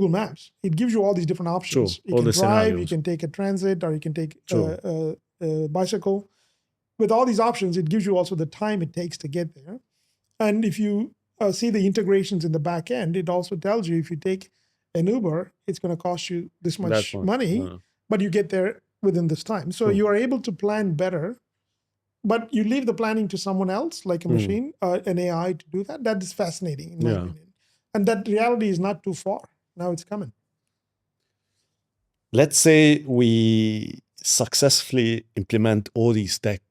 Maps, it gives you all these different True. options. You All can the drive, you scenarios. can take a transit, or you can take True. a bicycle. With all these options, it gives you also the time it takes to get there. And if you see the integrations in the back end, it also tells you if you take an Uber, it's going to cost you this That much much. money, but you get there within this time. So True. you are able to plan better, but you leave the planning to someone else, like a Mm. machine, an AI to do that. That is fascinating, in my Yeah. opinion. And that reality is not too far. Now it's coming. let's say we successfully implement all these tech.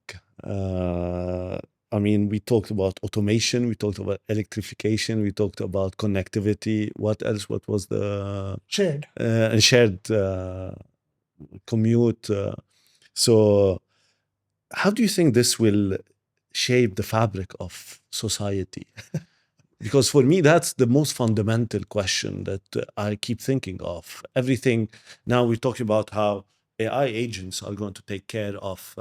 I mean, we talked about automation, we talked about electrification, we talked about connectivity. What else? What was the Shared. shared commute? So, how do you think this will shape the fabric of society? Because for me, that's the most fundamental question that I keep thinking of. Everything now we're talking about how AI agents are going to take care of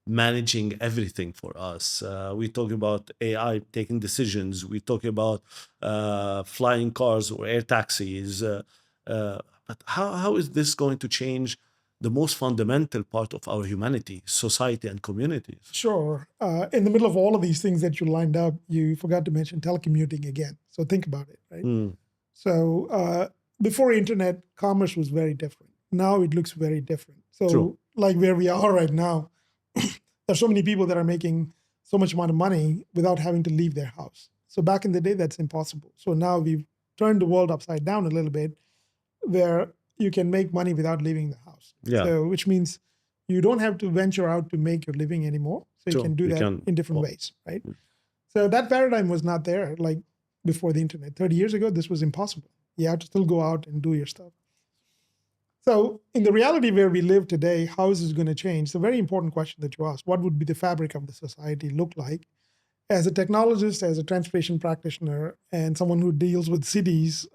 managing everything for us. We're talking about AI taking decisions. We're talking about flying cars or air taxis. But how is this going to change the most fundamental part of our humanity, society, and communities? Sure. In the middle of all of these things that you lined up, you forgot to mention telecommuting again. So think about it, right? Mm, So before internet, commerce was very different. Now it looks very different. true. So like where we are right now, there's so many people that are making so much amount of money without having to leave their house. So back in the day, that's impossible. So now we've turned the world upside down a little bit, where you can make money without leaving the house. Yeah. So which means you don't have to venture out to make your living anymore. So you True. can do You that can- in different oh. ways, right? So that paradigm was not there like before the internet. 30 years ago, this was impossible. You have to still go out and do your stuff. So in the reality where we live today, how is this going to change? It's a very important question that you asked. What would be the fabric of the society look like? As a technologist, as a transportation practitioner, and someone who deals with cities,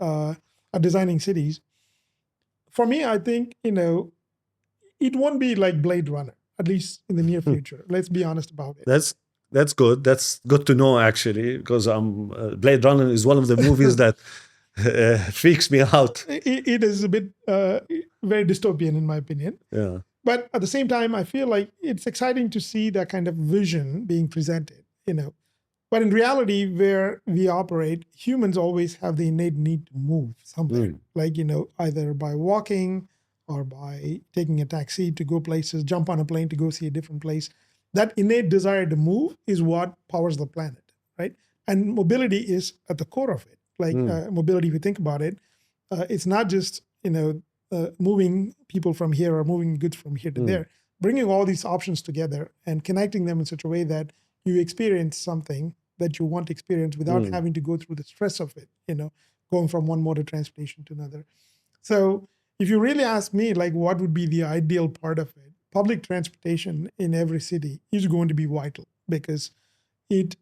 designing cities, for me, I think, it won't be like Blade Runner, at least in the near future. Let's be honest about it. That's good. That's good to know, actually, because Blade Runner is one of the movies that freaks me out. It is a bit very dystopian, in my opinion. Yeah. But at the same time, I feel like it's exciting to see that kind of vision being presented. But in reality, where we operate, humans always have the innate need to move somewhere, like, either by walking or by taking a taxi to go places, jump on a plane to go see a different place. That innate desire to move is what powers the planet, right? And mobility is at the core of it. Like mobility, if you think about it, it's not just, moving people from here or moving goods from here to there, bringing all these options together and connecting them in such a way that you experience something that you want to experience without having to go through the stress of it, going from one mode of transportation to another. So if you really ask me, like, what would be the ideal part of it, public transportation in every city is going to be vital because it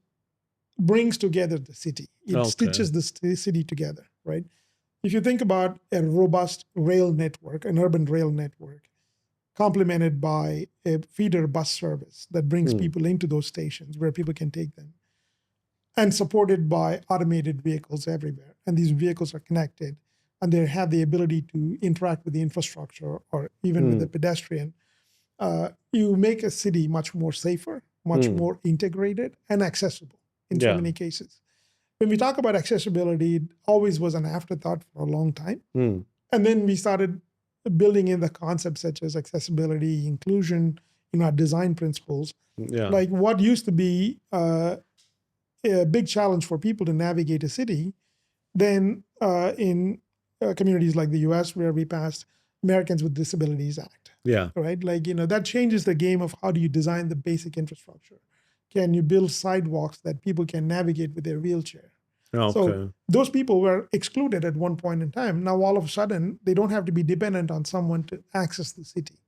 brings together the city. It stitches the city together, right? If you think about a robust rail network, an urban rail network, complemented by a feeder bus service that brings people into those stations where people can take them, and supported by automated vehicles everywhere. And these vehicles are connected and they have the ability to interact with the infrastructure or even with the pedestrian. You make a city much more safer, much more integrated and accessible in so many cases. When we talk about accessibility, it always was an afterthought for a long time. And then we started building in the concepts such as accessibility, inclusion, our design principles. Like what used to be a big challenge for people to navigate a city, then in communities like the US, where we passed Americans with Disabilities Act. Right? Like, that changes the game of how do you design the basic infrastructure? Can you build sidewalks that people can navigate with their wheelchair? So those people were excluded at one point in time. Now, all of a sudden, they don't have to be dependent on someone to access the city.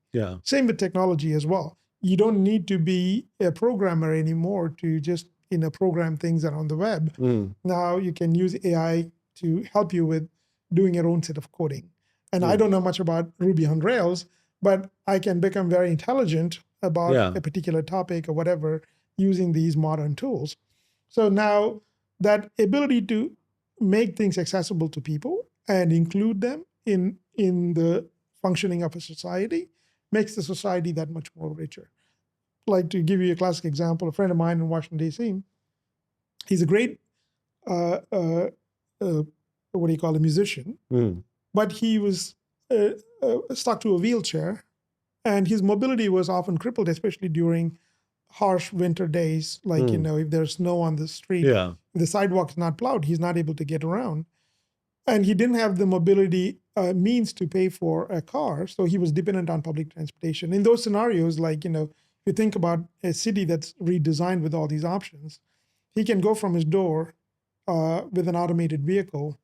Same with technology as well. You don't need to be a programmer anymore to just, program things that are on the web. Now you can use AI to help you with doing your own set of coding. And I don't know much about Ruby on Rails, but I can become very intelligent about a particular topic or whatever using these modern tools. So now that ability to make things accessible to people and include them in the functioning of a society makes the society that much more richer. Like, to give you a classic example, a friend of mine in Washington, D.C., he's a great, a musician, but he was stuck to a wheelchair, and his mobility was often crippled, especially during harsh winter days. Like, if there's snow on the street, if the sidewalk is not plowed, he's not able to get around. and he didn't have the mobility means to pay for a car, so he was dependent on public transportation. In those scenarios, like, if you think about a city that's redesigned with all these options, he can go from his door with an automated vehicle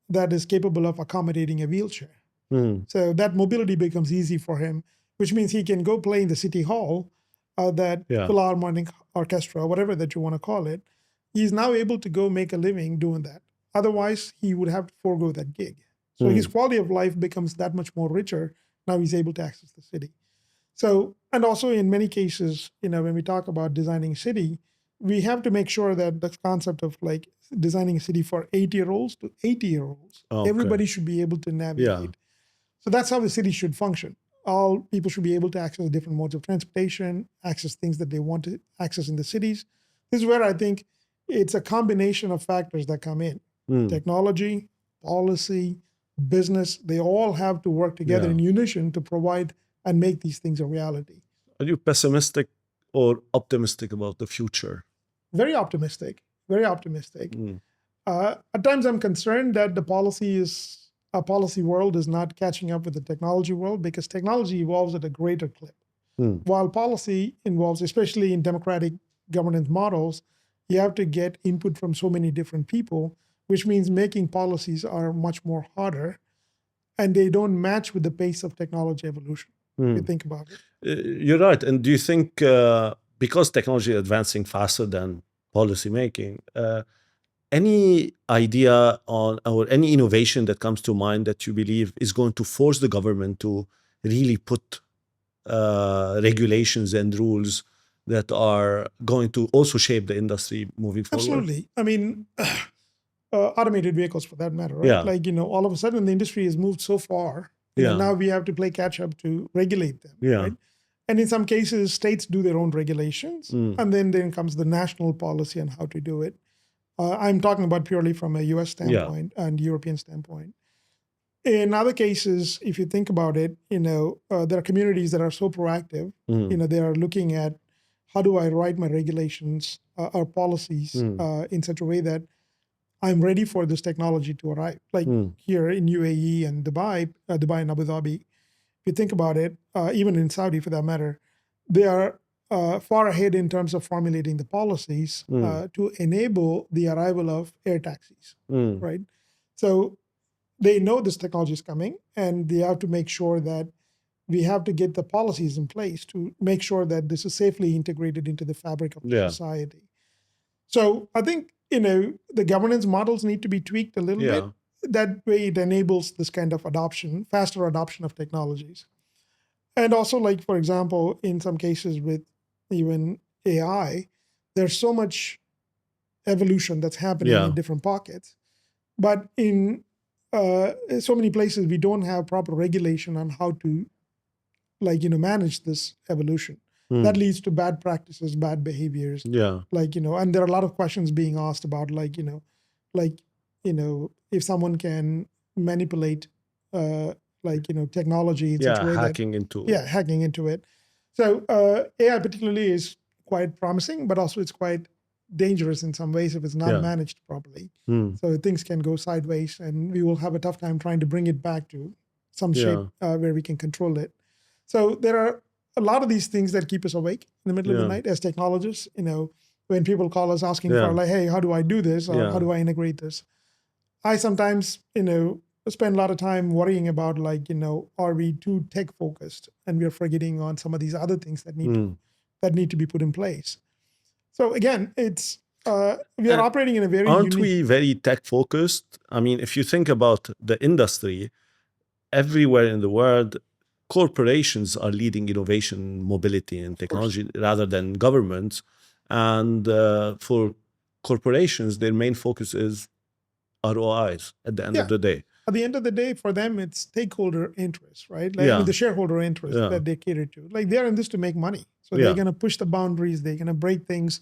that is capable of accommodating a wheelchair. So that mobility becomes easy for him, which means he can go play in the city hall, that Philharmonic Orchestra, whatever that you want to call it. He's now able to go make a living doing that. Otherwise, he would have to forego that gig. So his quality of life becomes that much more richer. Now he's able to access the city. So, and also in many cases, when we talk about designing a city, we have to make sure that the concept of like designing a city for 8-year-olds to 80-year-olds, everybody should be able to navigate. So that's how the city should function. All people should be able to access different modes of transportation, access things that they want to access in the cities. This is where I think it's a combination of factors that come in. Technology, policy, business, they all have to work together in unison to provide and make these things a reality. Are you pessimistic or optimistic about the future? Very optimistic, very optimistic. At times I'm concerned that the policy world is not catching up with the technology world, because technology evolves at a greater clip. While policy involves, especially in democratic governance models, you have to get input from so many different people, which means making policies are much more harder, and they don't match with the pace of technology evolution. If you think about it. You're right. And do you think because technology is advancing faster than policy making, any idea on or any innovation that comes to mind that you believe is going to force the government to really put regulations and rules that are going to also shape the industry moving forward? Absolutely. I mean, automated vehicles for that matter, right? Like, all of a sudden the industry has moved so far. Now we have to play catch up to regulate them, right? And in some cases, states do their own regulations, and then comes the national policy on how to do it. I'm talking about purely from a US standpoint and European standpoint. In other cases, if you think about it, there are communities that are so proactive. They are looking at, how do I write my regulations or policies in such a way that I'm ready for this technology to arrive. Like here in UAE and Dubai and Abu Dhabi, if you think about it, even in Saudi for that matter, they are far ahead in terms of formulating the policies to enable the arrival of air taxis, right? So they know this technology is coming, and they have to make sure that we have to get the policies in place to make sure that this is safely integrated into the fabric of society. So I think, the governance models need to be tweaked a little bit. That way it enables this kind of adoption, faster adoption of technologies. And also, like, for example, in some cases with even AI, there's so much evolution that's happening in different pockets. But in so many places, we don't have proper regulation on how to, manage this evolution. That leads to bad practices, bad behaviors. And there are a lot of questions being asked about, if someone can manipulate, technology in such a way hacking into it. So AI particularly is quite promising, but also it's quite dangerous in some ways if it's not managed properly. So things can go sideways, and we will have a tough time trying to bring it back to some shape where we can control it. So there are a lot of these things that keep us awake in the middle of the night as technologists. When people call us asking for hey, how do I do this? Or how do I integrate this? I sometimes, spend a lot of time worrying about are we too tech focused and we're forgetting on some of these other things that need to be put in place. So again, it's we are operating in a very aren't we very tech focused? I mean, if you think about the industry, everywhere in the world, corporations are leading innovation, mobility, and technology rather than governments. And for corporations, their main focus is ROIs at the end of the day. At the end of the day, for them, it's stakeholder interest, right? The shareholder interest that they cater to. They're in this to make money. So they're going to push the boundaries. They're going to break things.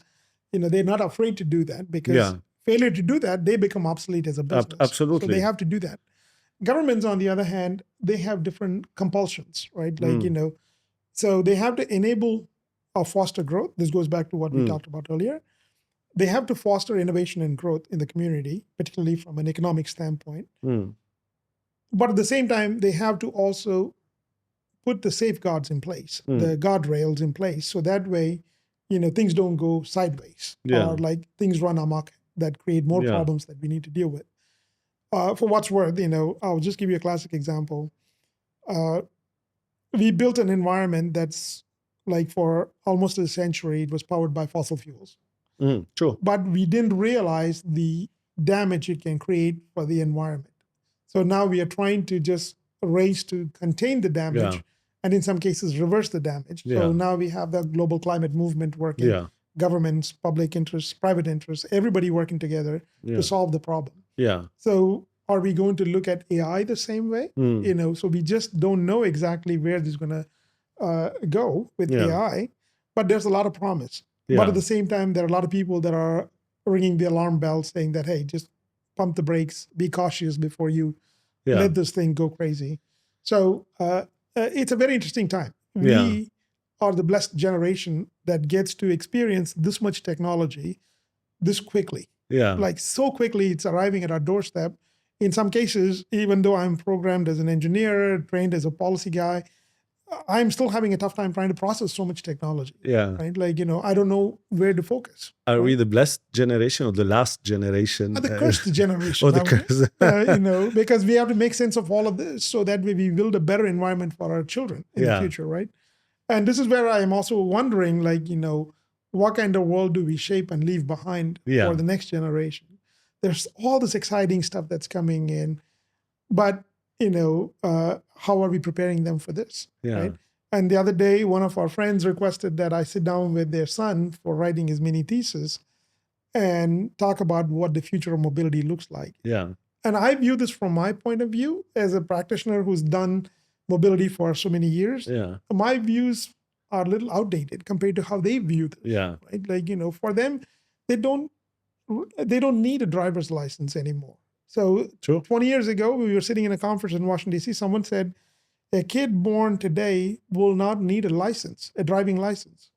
They're not afraid to do that, because failure to do that, they become obsolete as a business. Absolutely. So they have to do that. Governments, on the other hand, they have different compulsions, right? So they have to enable or foster growth. This goes back to what we talked about earlier. they have to foster innovation and growth in the community, particularly from an economic standpoint. Mm. But at the same time, they have to also put the safeguards in place, the guardrails in place, so that way, things don't go sideways or like things run amok that create more problems that we need to deal with. For what's worth, I'll just give you a classic example. We built an environment that's like for almost a century, it was powered by fossil fuels. True. But we didn't realize the damage it can create for the environment. So now we are trying to just race to contain the damage and in some cases reverse the damage. So now we have the global climate movement working, governments, public interests, private interests, everybody working together to solve the problem. Yeah. So are we going to look at AI the same way? So we just don't know exactly where this is going to go with AI, but there's a lot of promise. But at the same time, there are a lot of people that are ringing the alarm bell saying that, hey, just pump the brakes, be cautious before you let this thing go crazy. So it's a very interesting time. We are the blessed generation that gets to experience this much technology this quickly. Yeah. Like so quickly, it's arriving at our doorstep. In some cases, even though I'm programmed as an engineer, trained as a policy guy, I'm still having a tough time trying to process so much technology. Yeah. Right? Like, I don't know where to focus. Are we the blessed generation or the last generation? The cursed generation. Or the cursed. Because we have to make sense of all of this so that we build a better environment for our children in the future, right? And this is where I am also wondering, like, what kind of world do we shape and leave behind for the next generation? There's all this exciting stuff that's coming in, but how are we preparing them for this? Right? And the other day, one of our friends requested that I sit down with their son for writing his mini thesis and talk about what the future of mobility looks like. Yeah. And I view this from my point of view as a practitioner who's done mobility for so many years. Yeah. My views are a little outdated compared to how they view this. Yeah. Right? Like, for them, they don't need a driver's license anymore. So 20 years ago, we were sitting in a conference in Washington, D.C. Someone said, a kid born today will not need a driving license.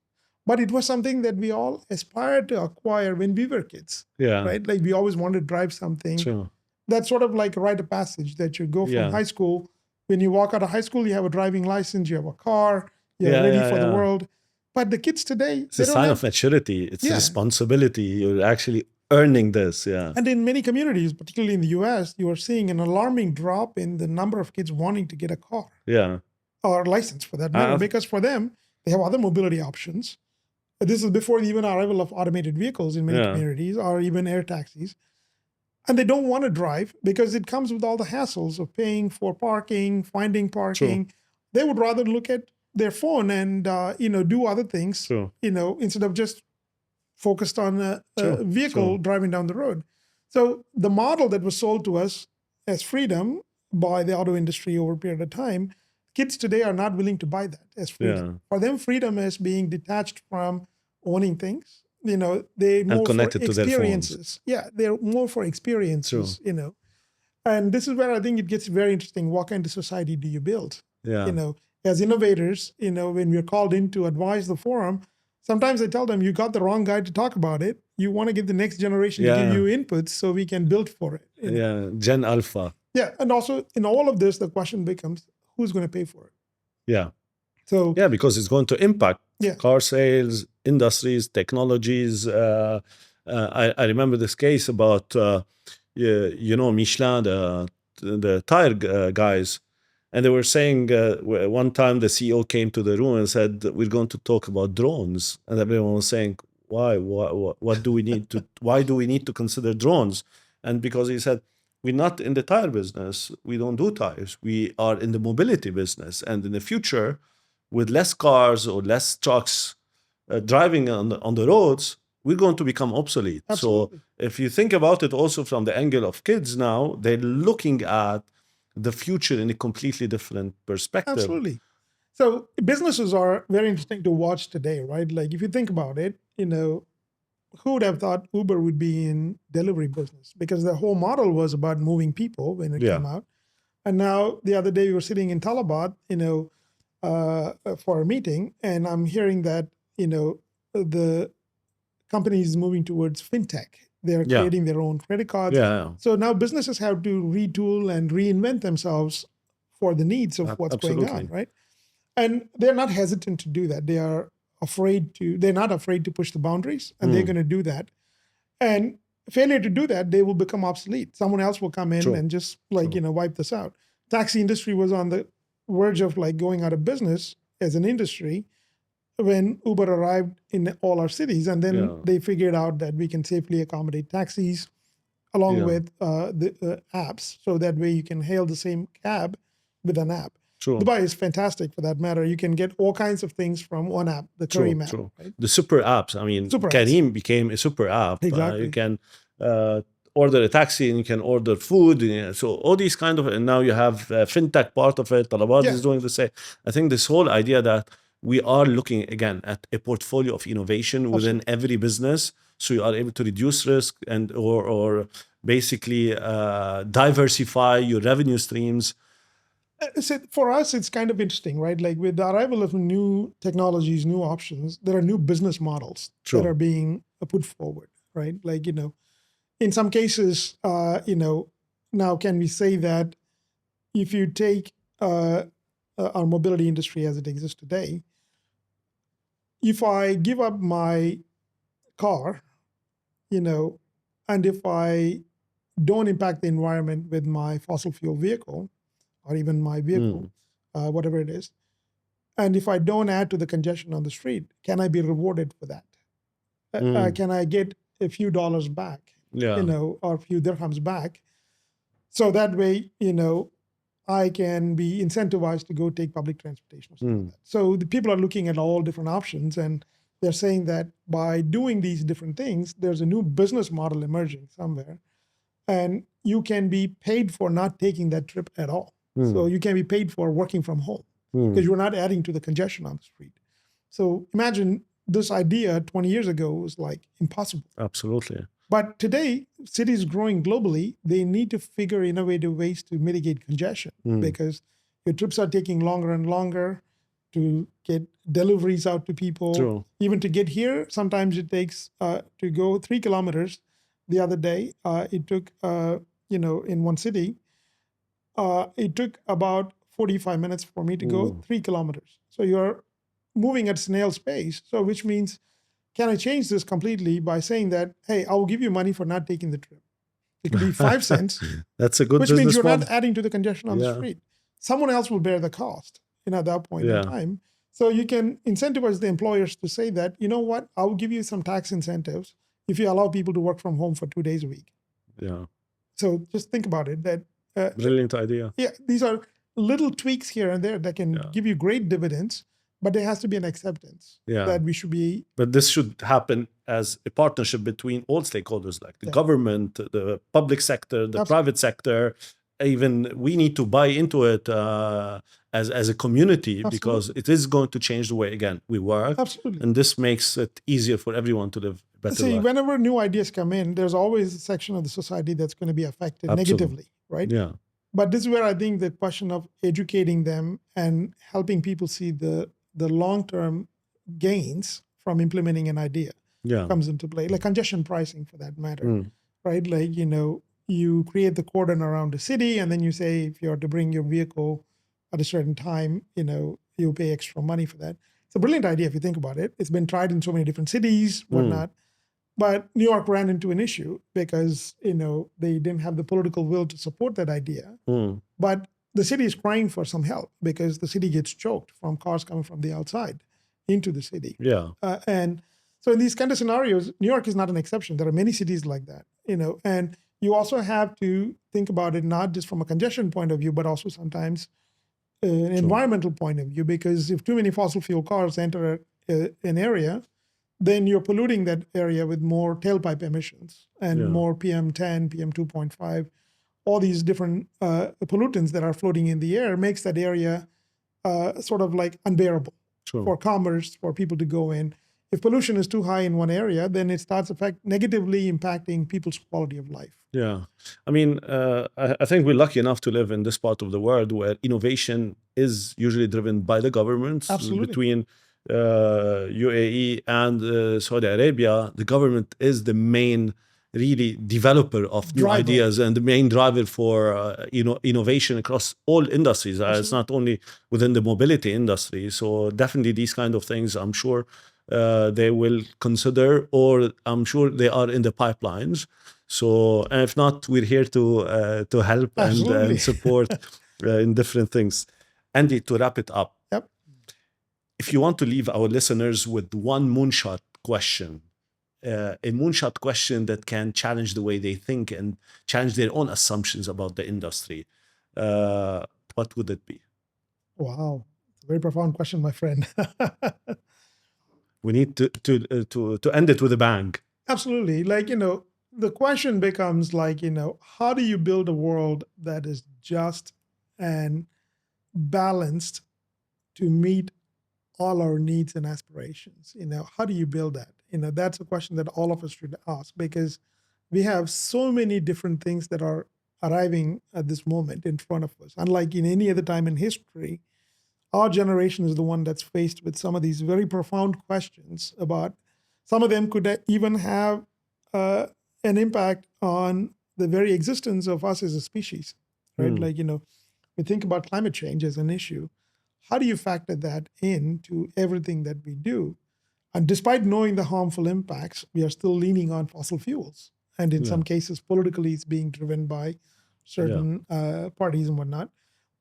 But it was something that we all aspired to acquire when we were kids. Yeah. Right? Like we always wanted to drive something. True. That's sort of like a rite of passage that you go from high school. When you walk out of high school, you have a driving license, you have a car, you're ready for the world. But the kids today, it's a sign of maturity. It's a responsibility. You're actually earning this. Yeah. And in many communities, particularly in the US, you are seeing an alarming drop in the number of kids wanting to get a car. Yeah. Or a license for that matter, because for them, they have other mobility options. This is before even arrival of automated vehicles in many communities or even air taxis. And they don't want to drive because it comes with all the hassles of paying for parking, finding parking. True. They would rather look at their phone and, do other things, instead of just focused on a vehicle driving down the road. So the model that was sold to us as freedom by the auto industry over a period of time, kids today are not willing to buy that as freedom. Yeah. For them, freedom is being detached from owning things. They more connected for to experiences. Yeah, they're more for experiences, And this is where I think it gets very interesting. What kind of society do you build? Yeah. As innovators, when we're called in to advise the forum, sometimes I tell them, you got the wrong guy to talk about it. You want to get the next generation to give you inputs so we can build for it. Yeah, Gen Alpha. Yeah, and also in all of this, the question becomes, who's going to pay for it? Yeah. So because it's going to impact car sales, industries, technologies. I remember this case about, Michelin, the tire guys. And they were saying one time the CEO came to the room and said, we're going to talk about drones. And everyone was saying, why? What do we need to, why do we need to consider drones? And because he said, we're not in the tire business. We don't do tires. We are in the mobility business. And in the future, with less cars or less trucks driving on the roads, we're going to become obsolete. Absolutely. So if you think about it also from the angle of kids now, they're looking at the future in a completely different perspective. Absolutely. So businesses are very interesting to watch today, right? Like if you think about it, who would have thought Uber would be in delivery business? Because the whole model was about moving people when it came out. And now the other day we were sitting in Talabat, for a meeting, and I'm hearing that, the companies moving towards fintech. They're Yeah. creating their own credit cards. Yeah. So now businesses have to retool and reinvent themselves for the needs of what's going on, Absolutely. right? And they're not hesitant to do that. They're not afraid to push the boundaries, and they're going to do that. And failure to do that, they will become obsolete. Someone else will come in True. and just wipe this out. Taxi industry was on the verge of like going out of business as an industry when Uber arrived in all our cities, and then they figured out that we can safely accommodate taxis along with the apps, so that way you can hail the same cab with an app. True. Dubai is fantastic for that matter. You can get all kinds of things from one app, the Kareem app. True. Right? The super apps. I mean, Super Kareem became a super app. Exactly. You can order a taxi and you can order food. So all these kind of, and now you have fintech part of it. Talabat is doing the same. I think this whole idea that we are looking again at a portfolio of innovation within every business, so you are able to reduce risk and or basically diversify your revenue streams. So for us, it's kind of interesting, right? Like with the arrival of new technologies, new options, there are new business models that are being put forward, right? Like, in some cases, now can we say that if you take our mobility industry as it exists today, if I give up my car, and if I don't impact the environment with my fossil fuel vehicle, or even my vehicle, whatever it is, and if I don't add to the congestion on the street, can I be rewarded for that? Can I get a few dollars back, or a few dirhams back? So that way, I can be incentivized to go take public transportation or something like that. So the people are looking at all different options, and they're saying that by doing these different things, there's a new business model emerging somewhere, and you can be paid for not taking that trip at all. So you can be paid for working from home because you're not adding to the congestion on the street. So imagine this idea 20 years ago was like impossible. Absolutely. But today, cities growing globally, they need to figure innovative ways to mitigate congestion because your trips are taking longer and longer to get deliveries out to people. True. Even to get here, sometimes it takes to go 3 kilometers. The other day, it took, in one city, it took about 45 minutes for me to go 3 kilometers. So you're moving at snail's pace. So which means, can I change this completely by saying that, hey, I'll give you money for not taking the trip? It could be 5 cents. That's a good which business means you're model. not adding to the congestion on the street. Someone else will bear the cost, at that point in time. So you can incentivize the employers to say that, you know what, I'll give you some tax incentives if you allow people to work from home for 2 days a week. Yeah. So just think about it. That brilliant idea. Yeah, these are little tweaks here and there that can give you great dividends, but there has to be an acceptance that we should be. But this should happen as a partnership between all stakeholders, like the government, the public sector, the private sector. Even we need to buy into it as a community because it is going to change the way, again, we work. Absolutely. And this makes it easier for everyone to live a better life. Whenever new ideas come in, there's always a section of the society that's going to be affected negatively, right? Yeah. But this is where I think the question of educating them and helping people see the long-term gains from implementing an idea comes into play, like congestion pricing for that matter, right? Like, you create the cordon around the city and then you say, if you are to bring your vehicle at a certain time, you'll pay extra money for that. It's a brilliant idea if you think about it. It's been tried in so many different cities, whatnot. But New York ran into an issue because, they didn't have the political will to support that idea. But the city is crying for some help because the city gets choked from cars coming from the outside into the city. Yeah. And so in these kind of scenarios, New York is not an exception. There are many cities like that, and you also have to think about it not just from a congestion point of view, but also sometimes an environmental point of view, because if too many fossil fuel cars enter an area, then you're polluting that area with more tailpipe emissions and more PM10, PM2.5, all these different pollutants that are floating in the air makes that area sort of like unbearable for commerce, for people to go in. If pollution is too high in one area, then it starts negatively impacting people's quality of life. Yeah. I mean, I think we're lucky enough to live in this part of the world where innovation is usually driven by the governments. Absolutely. Between UAE and Saudi Arabia, the government is the main really developer of new Driver. ideas and the main driver for innovation across all industries. It's not only within the mobility industry. So definitely these kind of things, I'm sure they will consider, or I'm sure they are in the pipelines. So, and if not, we're here to help and support in different things. Andy, to wrap it up, Yep. if you want to leave our listeners with one moonshot question, a moonshot question that can challenge the way they think and challenge their own assumptions about the industry, what would it be? Wow. It's a very profound question, my friend. We need to end it with a bang. Absolutely. Like, the question becomes like, how do you build a world that is just and balanced to meet all our needs and aspirations? How do you build that? That's a question that all of us should ask, because we have so many different things that are arriving at this moment in front of us. Unlike in any other time in history, our generation is the one that's faced with some of these very profound questions about, some of them could even have an impact on the very existence of us as a species, right? Like, we think about climate change as an issue. How do you factor that into everything that we do? And despite knowing the harmful impacts, we are still leaning on fossil fuels. And in some cases, politically, it's being driven by certain parties and whatnot.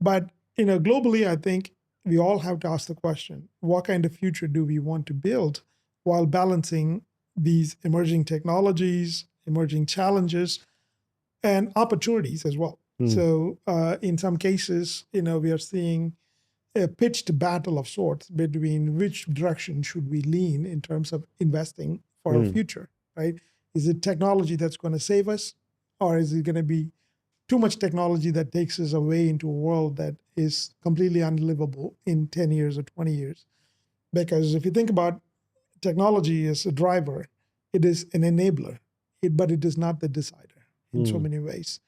But, globally, I think we all have to ask the question, what kind of future do we want to build while balancing these emerging technologies, emerging challenges, and opportunities as well? So in some cases, we are seeing a pitched battle of sorts between which direction should we lean in terms of investing for our future, right? Is it technology that's going to save us, or is it going to be too much technology that takes us away into a world that is completely unlivable in 10 years or 20 years? Because if you think about technology as a driver, it is an enabler, but it is not the decider in so many ways.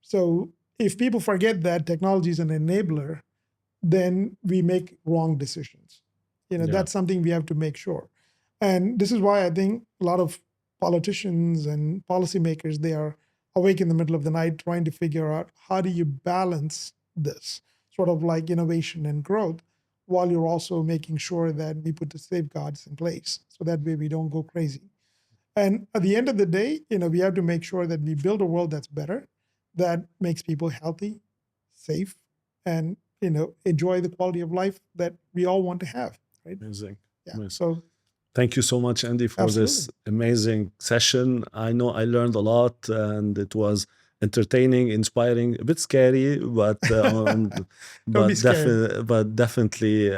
So if people forget that technology is an enabler, then we make wrong decisions. That's something we have to make sure. And this is why I think a lot of politicians and policymakers, they are awake in the middle of the night trying to figure out, how do you balance this sort of like innovation and growth while you're also making sure that we put the safeguards in place so that way we don't go crazy. And at the end of the day, we have to make sure that we build a world that's better, that makes people healthy, safe, and enjoy the quality of life that we all want to have, right? Amazing. Yeah. Amazing. So thank you so much, Andy, for this amazing session. I know I learned a lot, and it was entertaining, inspiring, a bit scary, but definitely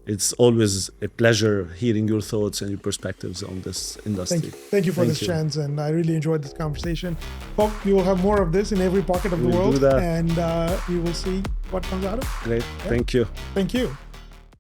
it's always a pleasure hearing your thoughts and your perspectives on this industry. Thank you for this chance, and I really enjoyed this conversation. Hope we will have more of this in every pocket of the world, and we will see what comes out of it. Great. Yeah. Thank you. Thank you.